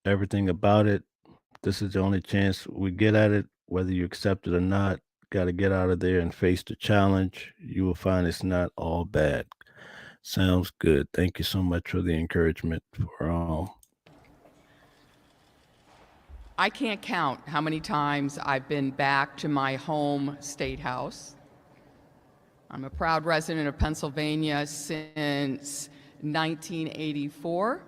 Everything about it. This is the only chance we get at it, whether you accept it or not. Got to get out of there and face the challenge. You will find it's not all bad. Sounds good. Thank you so much for the encouragement for all. I can't count how many times I've been back to my home state house. I'm a proud resident of Pennsylvania since 1984.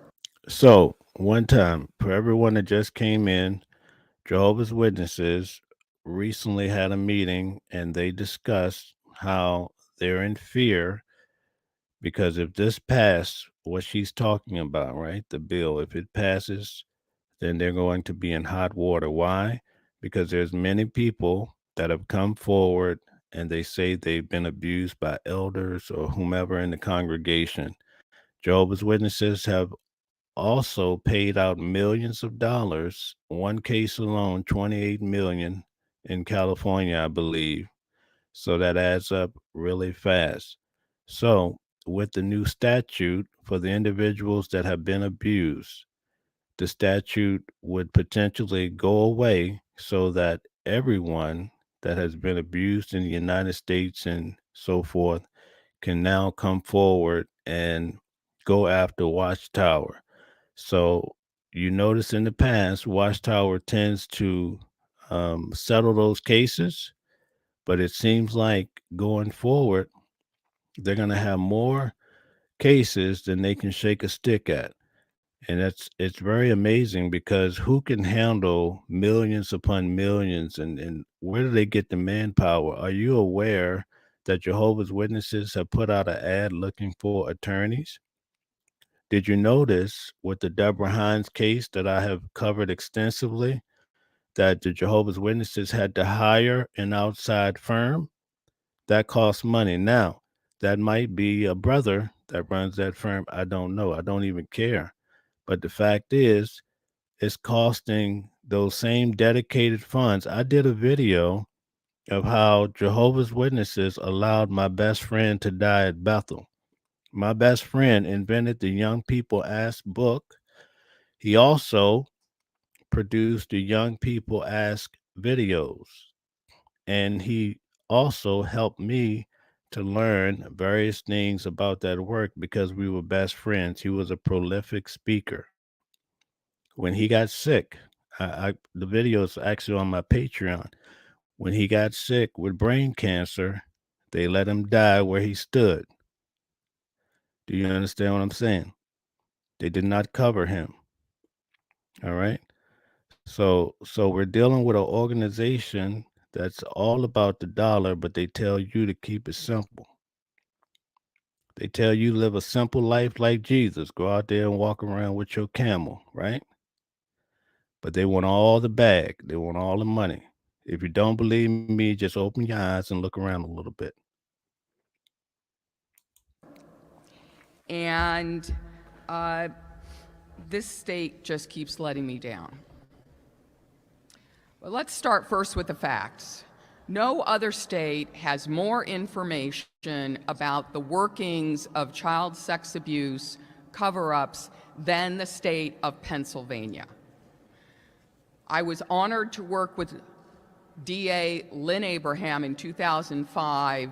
So, one time, for everyone that just came in, Jehovah's Witnesses recently had a meeting and they discussed how they're in fear because if this passed, what she's talking about, right? The bill, if it passes, then they're going to be in hot water. Why? Because there's many people that have come forward and they say they've been abused by elders or whomever in the congregation. Jehovah's Witnesses have also paid out millions of dollars. One case alone, 28 million in California, I believe. So that adds up really fast. So with the new statute for the individuals that have been abused, the statute would potentially go away so that everyone that has been abused in the United States and so forth can now come forward and go after Watchtower. So you notice in the past, Watchtower tends to settle those cases, but it seems like going forward, they're going to have more cases than they can shake a stick at. And it's very amazing because who can handle millions upon millions, and where do they get the manpower? Are you aware that Jehovah's Witnesses have put out an ad looking for attorneys? Did you notice with the Deborah Hines case that I have covered extensively that the Jehovah's Witnesses had to hire an outside firm? That costs money. Now, that might be a brother that runs that firm. I don't know. I don't even care. But the fact is, it's costing those same dedicated funds. I did a video of how Jehovah's Witnesses allowed my best friend to die at Bethel. My best friend invented the Young People Ask book. He also produced the Young People Ask videos. And he also helped me to learn various things about that work because we were best friends. He was a prolific speaker. When he got sick, the video is actually on my Patreon. When he got sick with brain cancer, they let him die where he stood. Do you understand what I'm saying? They did not cover him. All right. So we're dealing with an organization that's all about the dollar, but they tell you to keep it simple. They tell you live a simple life like Jesus. Go out there and walk around with your camel, right? But they want all the bag. They want all the money. If you don't believe me, just open your eyes and look around a little bit. And this state just keeps letting me down. But let's start first with the facts. No other state has more information about the workings of child sex abuse cover-ups than the state of Pennsylvania. I was honored to work with DA Lynn Abraham in 2005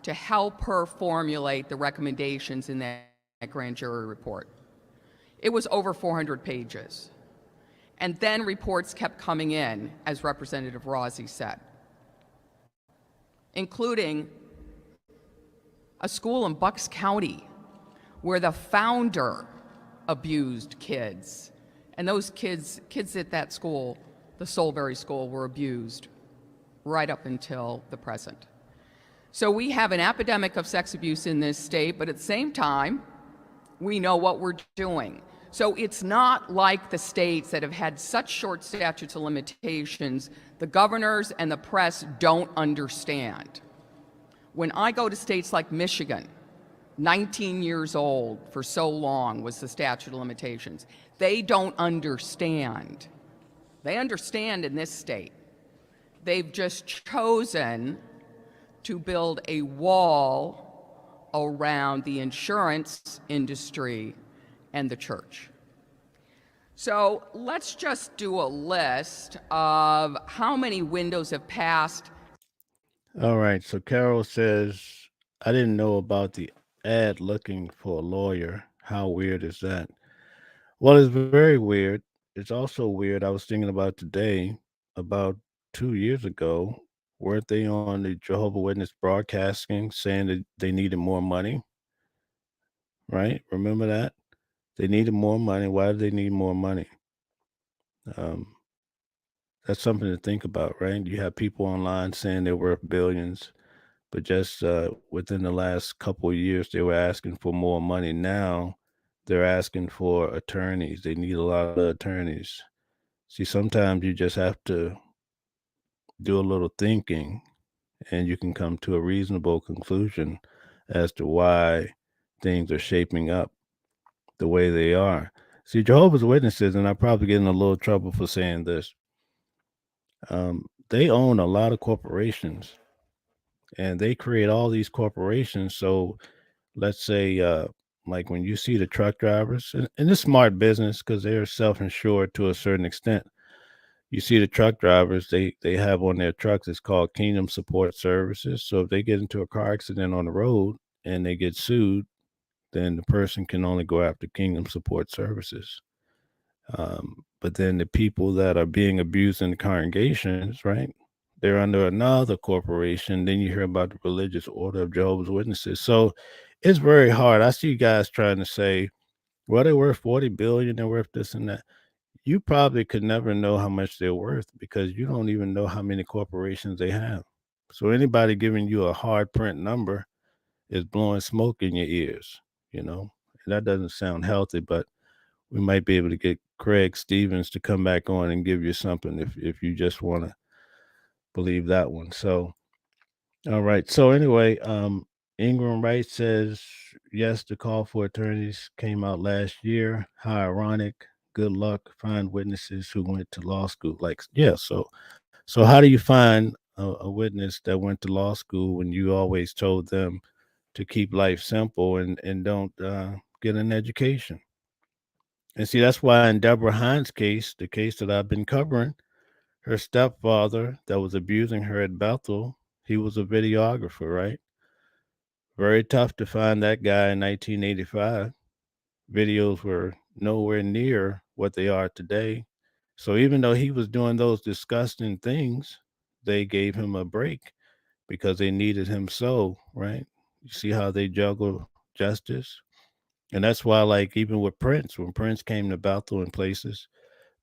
to help her formulate the recommendations in that grand jury report. It was over 400 pages. And then reports kept coming in, as Representative Rossi said, including a school in Bucks County where the founder abused kids. And those kids at that school, the Solberry School, were abused right up until the present. So we have an epidemic of sex abuse in this state, but at the same time, we know what we're doing. So it's not like the states that have had such short statutes of limitations, the governors and the press don't understand. When I go to states like Michigan, 19 years old for so long was the statute of limitations. They don't understand. They understand in this state. They've just chosen to build a wall around the insurance industry and the church. So let's just do a list of how many windows have passed. All right. So Carol says, I didn't know about the ad looking for a lawyer. How weird is that? Well, it's very weird. It's also weird. I was thinking about today, about 2 years ago, weren't they on the Jehovah Witness broadcasting saying that they needed more money? Right? Remember that? They needed more money. Why do they need more money? That's something to think about, right? You have people online saying they're worth billions, but just within the last couple of years, they were asking for more money. Now they're asking for attorneys. They need a lot of attorneys. See, sometimes you just have to do a little thinking and you can come to a reasonable conclusion as to why things are shaping up the way they are. See, Jehovah's Witnesses, and I'm probably getting a little trouble for saying this, they own a lot of corporations and they create all these corporations. So let's say, like when you see the truck drivers, and it's smart business because they're self-insured to a certain extent. You see the truck drivers, they have on their trucks, it's called Kingdom Support Services. So if they get into a car accident on the road and they get sued, then the person can only go after Kingdom Support Services. But then the people that are being abused in the congregations, right? They're under another corporation. Then you hear about the religious order of Jehovah's Witnesses. So it's very hard. I see guys trying to say, well, they're worth 40 billion, they're worth this and that. You probably could never know how much they're worth because you don't even know how many corporations they have. So anybody giving you a hard print number is blowing smoke in your ears, you know. And that doesn't sound healthy, but we might be able to get Craig Stevens to come back on and give you something if you just want to believe that one. So, all right. So anyway, Ingram Wright says yes, the call for attorneys came out last year. How ironic. Good luck. Find witnesses who went to law school. Like, yeah. So how do you find a witness that went to law school when you always told them to keep life simple and don't get an education? And see, that's why in Deborah Hines' case, the case that I've been covering, her stepfather that was abusing her at Bethel, he was a videographer, right? Very tough to find that guy in 1985. Videos were nowhere near what they are today. So even though he was doing those disgusting things, they gave him a break because they needed him so, right? You see how they juggle justice? And that's why, like, even with Prince, when Prince came to Bethel and places,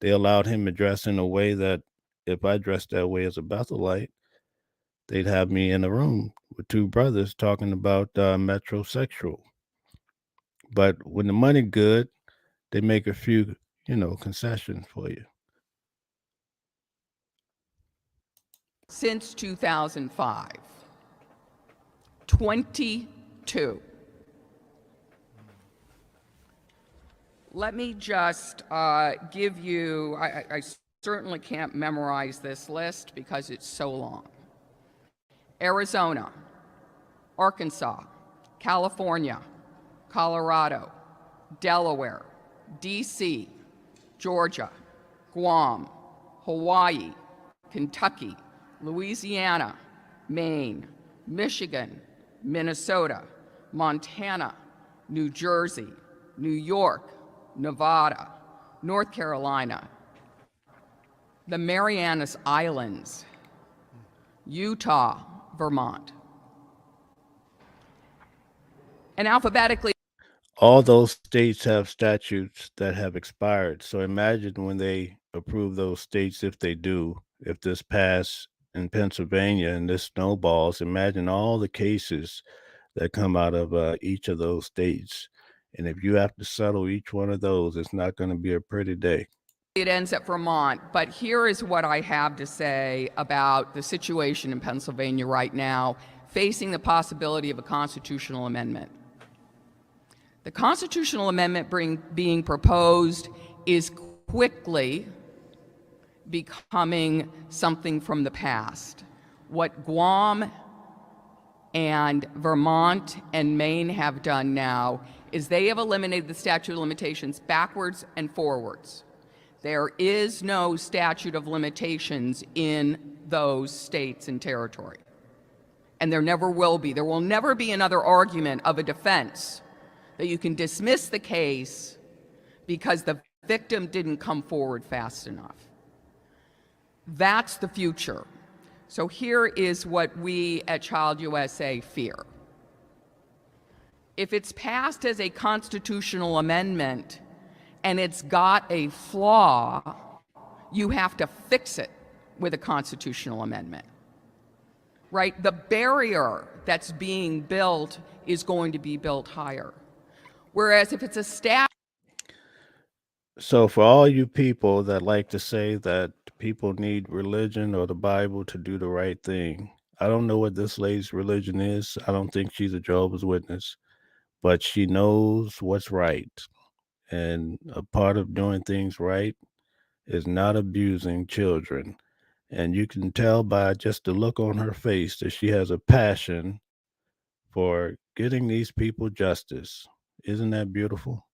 they allowed him to dress in a way that if I dressed that way as a Bethelite, they'd have me in a room with two brothers talking about metrosexual. But when the money good, they make a few, concessions for you. Since 2005, 22. Let me just give you, I certainly can't memorize this list because it's so long. Arizona, Arkansas, California, Colorado, Delaware, DC, Georgia, Guam, Hawaii, Kentucky, Louisiana, Maine, Michigan, Minnesota, Montana, New Jersey, New York, Nevada, North Carolina, the Marianas Islands, Utah, Vermont. And alphabetically, all those states have statutes that have expired. So imagine when they approve those states, if they do, if this pass in Pennsylvania and this snowballs, imagine all the cases that come out of each of those states. And if you have to settle each one of those, it's not going to be a pretty day. It ends at Vermont, but here is what I have to say about the situation in Pennsylvania right now, facing the possibility of a constitutional amendment. The constitutional amendment being proposed is quickly becoming something from the past. What Guam and Vermont and Maine have done now is they have eliminated the statute of limitations backwards and forwards. There is no statute of limitations in those states and territory. And there never will be. There will never be another argument of a defense that you can dismiss the case because the victim didn't come forward fast enough. That's the future. So here is what we at Child USA fear. If it's passed as a constitutional amendment and it's got a flaw, you have to fix it with a constitutional amendment. Right? The barrier that's being built is going to be built higher. Whereas if it's a statute. So for all you people that like to say that people need religion or the Bible to do the right thing, I don't know what this lady's religion is. I don't think she's a Jehovah's Witness, but she knows what's right. And a part of doing things right is not abusing children. And you can tell by just the look on her face that she has a passion for getting these people justice. Isn't that beautiful?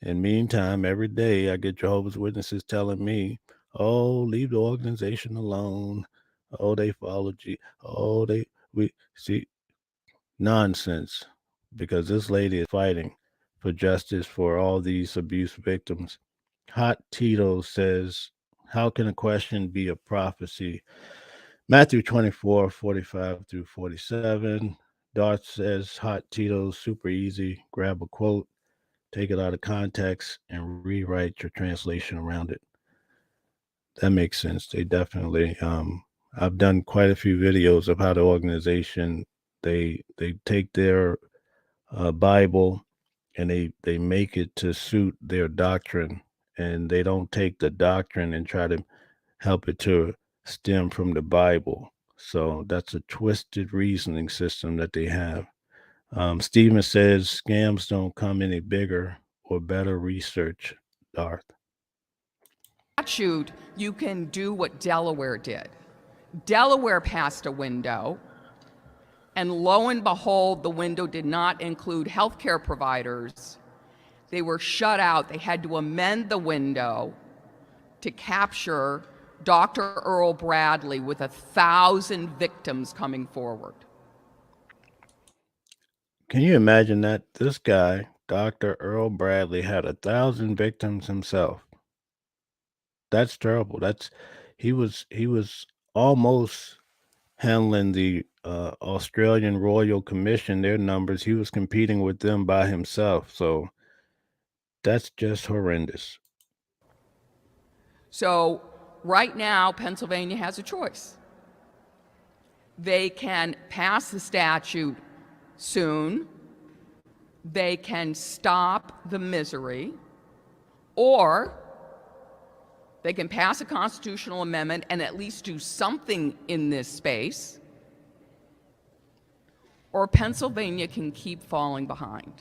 And meantime, every day I get Jehovah's Witnesses telling me, oh, leave the organization alone. Oh, they follow G. Oh, we see nonsense, because this lady is fighting for justice for all these abuse victims. Hot Tito says, how can a question be a prophecy? Matthew 24:45 through 47. Darth says, Hot Tito's super easy. Grab a quote, take it out of context, and rewrite your translation around it. That makes sense. They definitely. I've done quite a few videos of how the organization they take their Bible and they make it to suit their doctrine, and they don't take the doctrine and try to help it to stem from the Bible. So that's a twisted reasoning system that they have. Stephen says scams don't come any bigger or better research, Darth. Statute, you can do what Delaware did. Delaware passed a window, and lo and behold, the window did not include healthcare providers. They were shut out. They had to amend the window to capture Dr. Earl Bradley with 1,000 victims coming forward. Can you imagine that? This guy, Dr. Earl Bradley, had 1,000 victims himself. That's terrible. He was almost handling the Australian Royal Commission, their numbers. He was competing with them by himself. So that's just horrendous. So right now, Pennsylvania has a choice. They can pass the statute soon, they can stop the misery, or they can pass a constitutional amendment and at least do something in this space, or Pennsylvania can keep falling behind.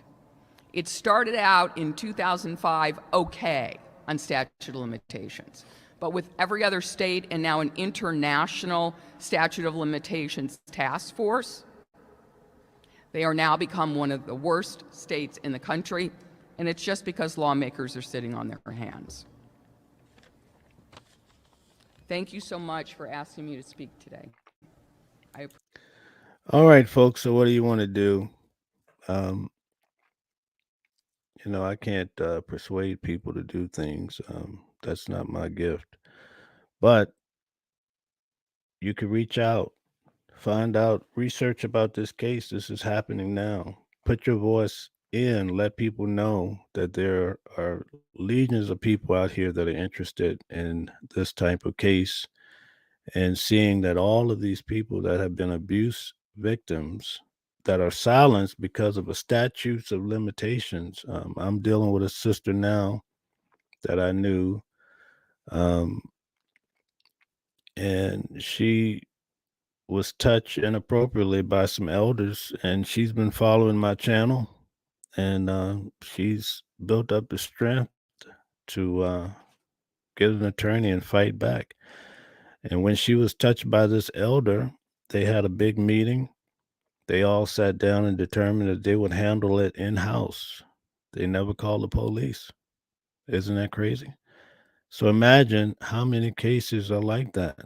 It started out in 2005 okay on statute of limitations, but with every other state and now an international statute of limitations task force, they are now become one of the worst states in the country, and it's just because lawmakers are sitting on their hands. Thank you so much for asking me to speak today. All right, folks. So what do you want to do? I can't persuade people to do things. That's not my gift. But you can reach out, find out, research about this case. This is happening now. Put your voice in, let people know that there are legions of people out here that are interested in this type of case, and seeing that all of these people that have been abuse victims that are silenced because of a statutes of limitations. I'm dealing with a sister now that I knew, and she was touched inappropriately by some elders, and she's been following my channel, and she's built up the strength to get an attorney and fight back. And when she was touched by this elder, they had a big meeting. They all sat down and determined that they would handle it in-house. They never called the police. Isn't that crazy? So imagine how many cases are like that.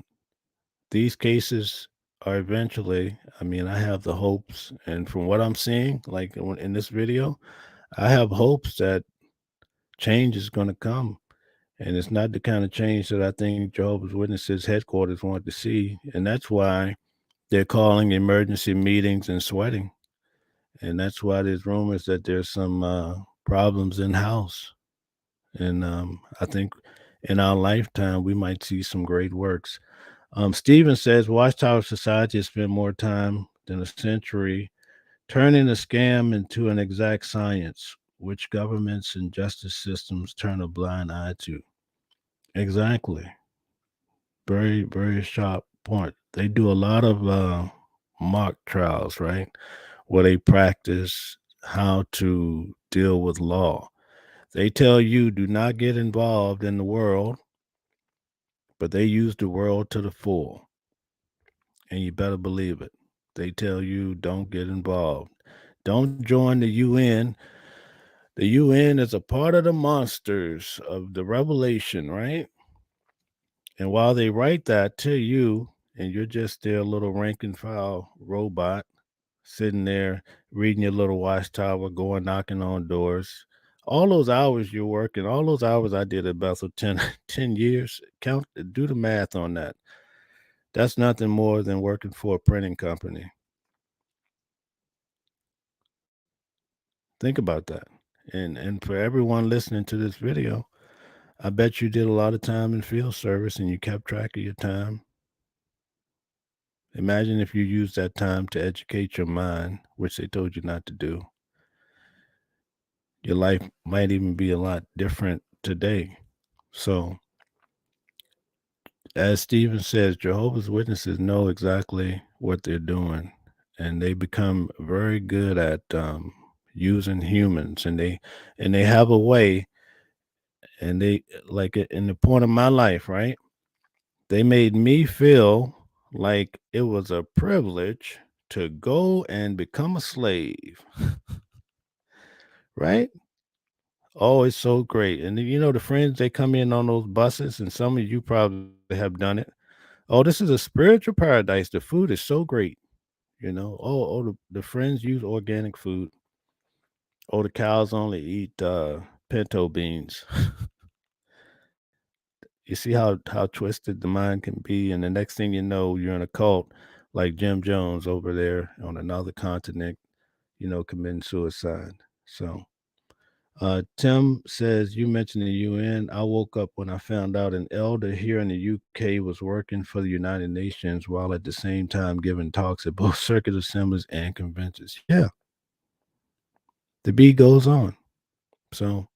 These cases are eventually, I have the hopes, and from what I'm seeing, like in this video, I have hopes that change is going to come. And it's not the kind of change that I think Jehovah's Witnesses headquarters want to see. And that's why they're calling emergency meetings and sweating. And that's why there's rumors that there's some problems in-house. And I think in our lifetime, we might see some great works. Stephen says, Watchtower Society has spent more time than a century turning a scam into an exact science, which governments and justice systems turn a blind eye to. Exactly. Very, very sharp point. They do a lot of mock trials, right? Where they practice how to deal with law. They tell you do not get involved in the world, but they use the world to the full. And you better believe it. They tell you don't get involved. Don't join the UN. The UN is a part of the monsters of the revelation, right? And while they write that to you, and you're just their little rank and file robot sitting there reading your little watchtower, going knocking on doors, all those hours you're working, all those hours I did at Bethel, 10, 10 years, count, do the math on that. That's nothing more than working for a printing company. Think about that. And for everyone listening to this video, I bet you did a lot of time in field service and you kept track of your time. Imagine if you used that time to educate your mind, which they told you not to do. Your life might even be a lot different today. So, as Stephen says, Jehovah's Witnesses know exactly what they're doing, and they become very good at using humans, and they have a way, and they like in the point of my life, right? They made me feel like it was a privilege to go and become a slave, right? Oh, it's so great. And then, the friends, they come in on those buses, and some of you probably have done it. Oh, this is a spiritual paradise. The food is so great. The friends use organic food. Oh, the cows only eat pinto beans. You see how twisted the mind can be, and the next thing you know, you're in a cult like Jim Jones over there on another continent, committing suicide. So Tim says, you mentioned the UN. I woke up when I found out an elder here in the UK was working for the United Nations while at the same time giving talks at both circuit assemblies and conventions. Yeah, the beat goes on. So,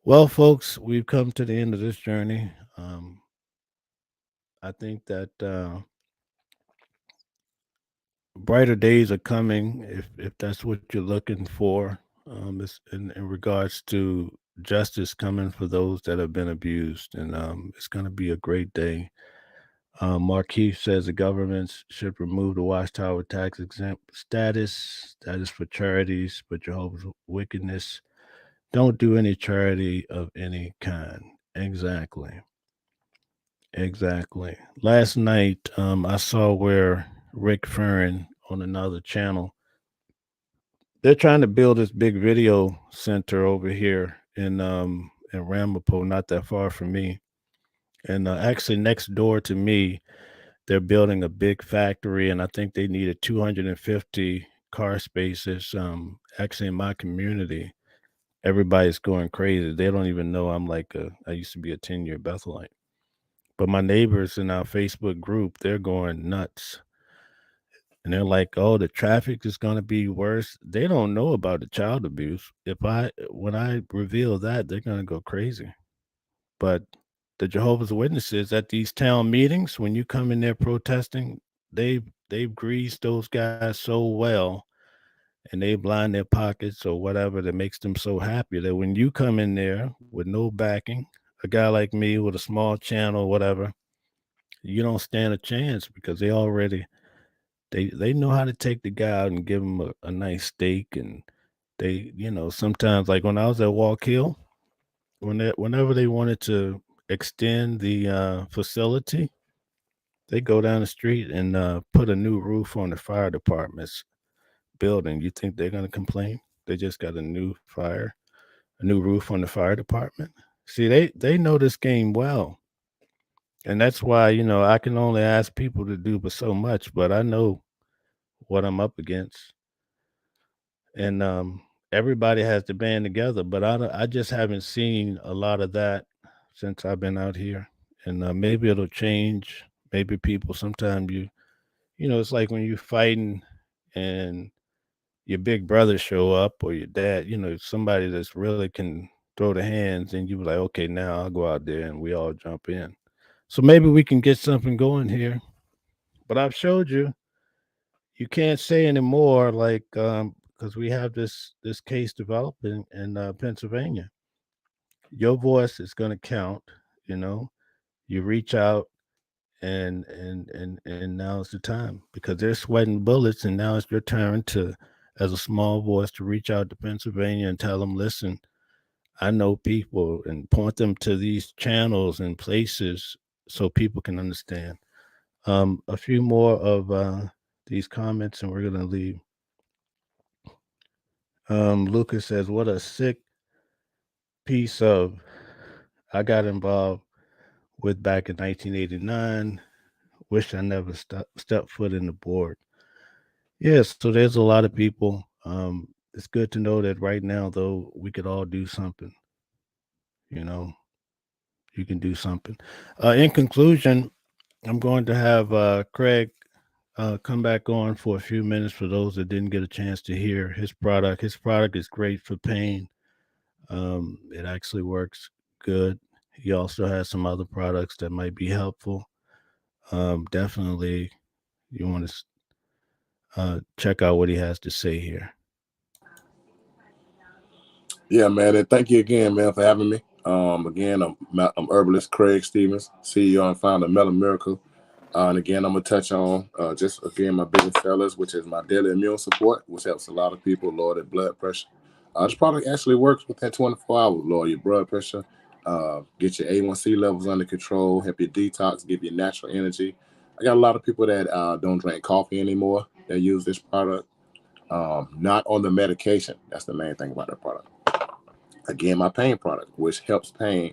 well, folks, we've come to the end of this journey. I think that brighter days are coming if that's what you're looking for. It's in regards to justice coming for those that have been abused, and it's going to be a great day. Marquis says the governments should remove the Watchtower tax exempt status. That is for charities, but Jehovah's Wickedness don't do any charity of any kind. Exactly. Exactly. Last night, I saw where Rick Ferrin on another channel, they're trying to build this big video center over here in Ramapo, not that far from me. And actually next door to me, they're building a big factory, and I think they needed 250 car spaces. Actually in my community, everybody's going crazy. They don't even know I used to be a 10-year Bethelite. But my neighbors in our Facebook group, they're going nuts. And they're like, "Oh, the traffic is going to be worse." They don't know about the child abuse. When I reveal that, they're going to go crazy. But the Jehovah's Witnesses at these town meetings, when you come in there protesting, they've greased those guys so well, and they blind their pockets or whatever that makes them so happy that when you come in there with no backing, a guy like me with a small channel, whatever, you don't stand a chance because they know how to take the guy out and give him a nice steak. And sometimes, like when I was at Walk Hill, whenever they wanted to extend the facility, they go down the street and put a new roof on the fire department's building. You think they're going to complain? They just got a new roof on the fire department. See, they know this game well. And that's why, I can only ask people to do but so much, but I know what I'm up against. And everybody has to band together, but I just haven't seen a lot of that since I've been out here. And maybe it'll change. Maybe people sometimes it's like when you're fighting and your big brother show up or your dad, somebody that's really can throw the hands, and you be like, okay, now I'll go out there and we all jump in. So maybe we can get something going here. But I've showed you can't say anymore, like because we have this case developing in Pennsylvania. Your voice is going to count. You know, you reach out, and now's the time because they're sweating bullets, and now it's your turn to, as a small voice, to reach out to Pennsylvania and tell them, listen, I know people, and point them to these channels and places so people can understand. A few more of these comments, and we're gonna leave. Lucas says, "What a sick piece of I got involved with back in 1989. Wish I never stepped foot in the board. Yes, so there's a lot of people. It's good to know that right now, though, we could all do something. You know, you can do something. In conclusion, I'm going to have Craig come back on for a few minutes for those that didn't get a chance to hear his product. His product is great for pain. It actually works good. He also has some other products that might be helpful. Definitely, you want to check out what he has to say here. Yeah, man, and thank you again, man, for having me. Again, I'm herbalist Craig Stevens, CEO and founder of Melon Miracle. And again, I'm gonna touch on just again my biggest sellers, which is my daily immune support, which helps a lot of people lower their blood pressure. This product actually works within 24 hours, lower your blood pressure, get your A1C levels under control, help you detox, give you natural energy. I got a lot of people that don't drink coffee anymore that use this product. Not on the medication. That's the main thing about the product. Again, my pain product, which helps pain,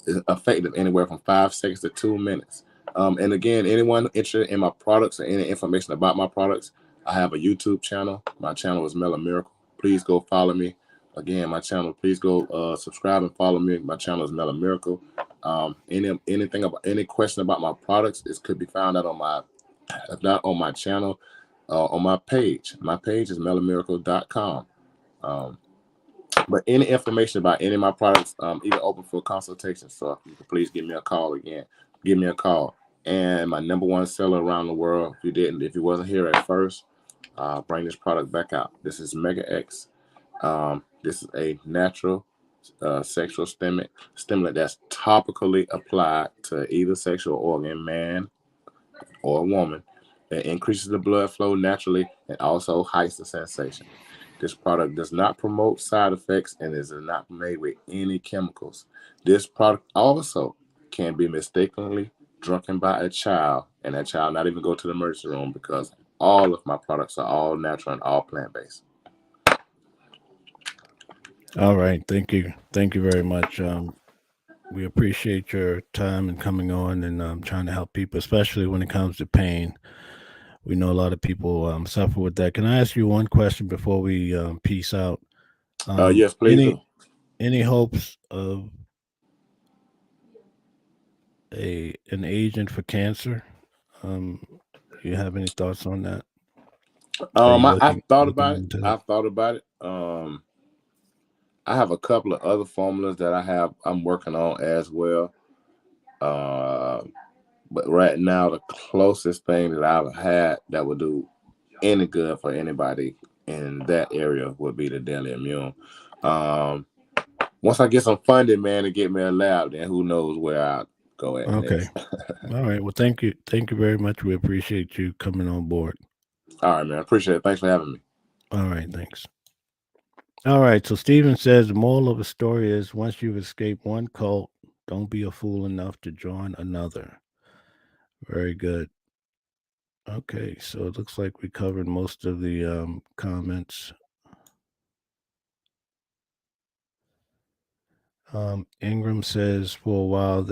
is effective anywhere from 5 seconds to 2 minutes. And again, anyone interested in my products or any information about my products, I have a YouTube channel. My channel is Melon Miracle. Please go follow me. Again, my channel, please go subscribe and follow me. My channel is Melon Miracle. Anything about any question about my products, it could be found out on my, if not on my channel, on my page. My page is melonmiracle.com. But any information about any of my products, even open for consultation. So you can please give me a call again. Give me a call. And my number one seller around the world, if you wasn't here at first, bring this product back out. This is Mega X. This is a natural sexual stimulant that's topically applied to either sexual organ, man or a woman. It increases the blood flow naturally and also heightens the sensation. This product does not promote side effects and is not made with any chemicals. This product also can be mistakenly drunken by a child, and that child not even go to the emergency room because all of my products are all natural and all plant-based. All right, thank you very much. We appreciate your time and coming on and trying to help people, especially when it comes to pain. We know a lot of people suffer with that. Can I ask you one question before we peace out? Yes, please Any do. any hopes of an agent for cancer? Um, you have any thoughts on that? Are you I've thought looking about it. into that? I've thought about it. I have a couple of other formulas that I'm working on as well. Uh, but right now, the closest thing that I've had that would do any good for anybody in that area would be the daily immune. Um, Once I get some funding, man, to get me a lab, then who knows where I'll go at Okay. next. All right. Well, thank you very much. We appreciate you coming on board. All right, man. Appreciate it. Thanks for having me. All right. Thanks. All right. So Steven says the moral of the story is once you've escaped one cult, don't be a fool enough to join another. Very good. Okay. So it looks like we covered most of the comments. Ingram says for a while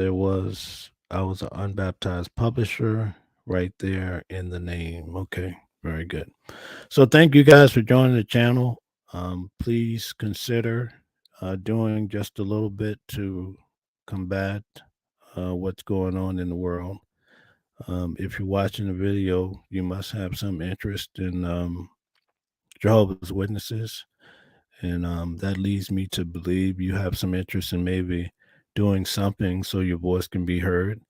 I was an unbaptized publisher right there in the name. Okay. Very good. So thank you guys for joining the channel. Please consider doing just a little bit to combat what's going on in the world. If you're watching the video, you must have some interest in Jehovah's Witnesses. And that leads me to believe you have some interest in maybe doing something so your voice can be heard.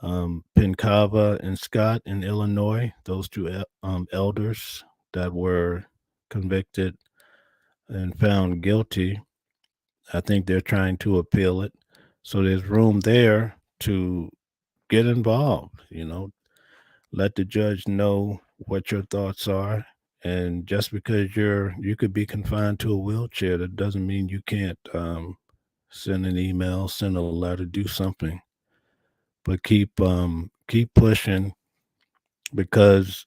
Pincava and Scott in Illinois, those two elders that were convicted and found guilty, I think they're trying to appeal it. So there's room there to get involved, let the judge know what your thoughts are. And just because you could be confined to a wheelchair, that doesn't mean you can't send an email, send a letter, do something. But keep pushing because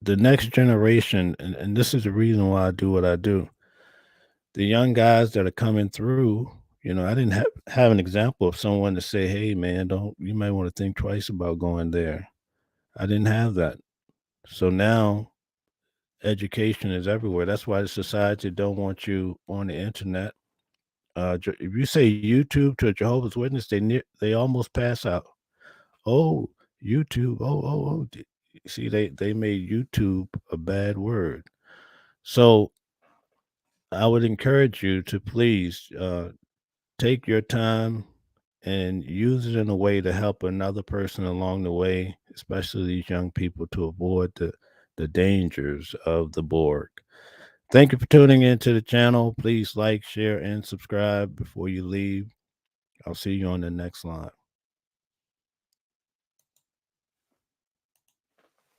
the next generation, and this is the reason why I do what I do. The young guys that are coming through, I didn't have an example of someone to say, "Hey, man, you might want to think twice about going there." I didn't have that. So now education is everywhere. That's why the society don't want you on the internet. If you say YouTube to a Jehovah's Witness, they almost pass out. Oh, YouTube. Oh. See, they made YouTube a bad word. So I would encourage you to please take your time and use it in a way to help another person along the way, especially these young people, to avoid the dangers of the Borg. Thank you for tuning into the channel. Please like, share, and subscribe before you leave. I'll see you on the next line.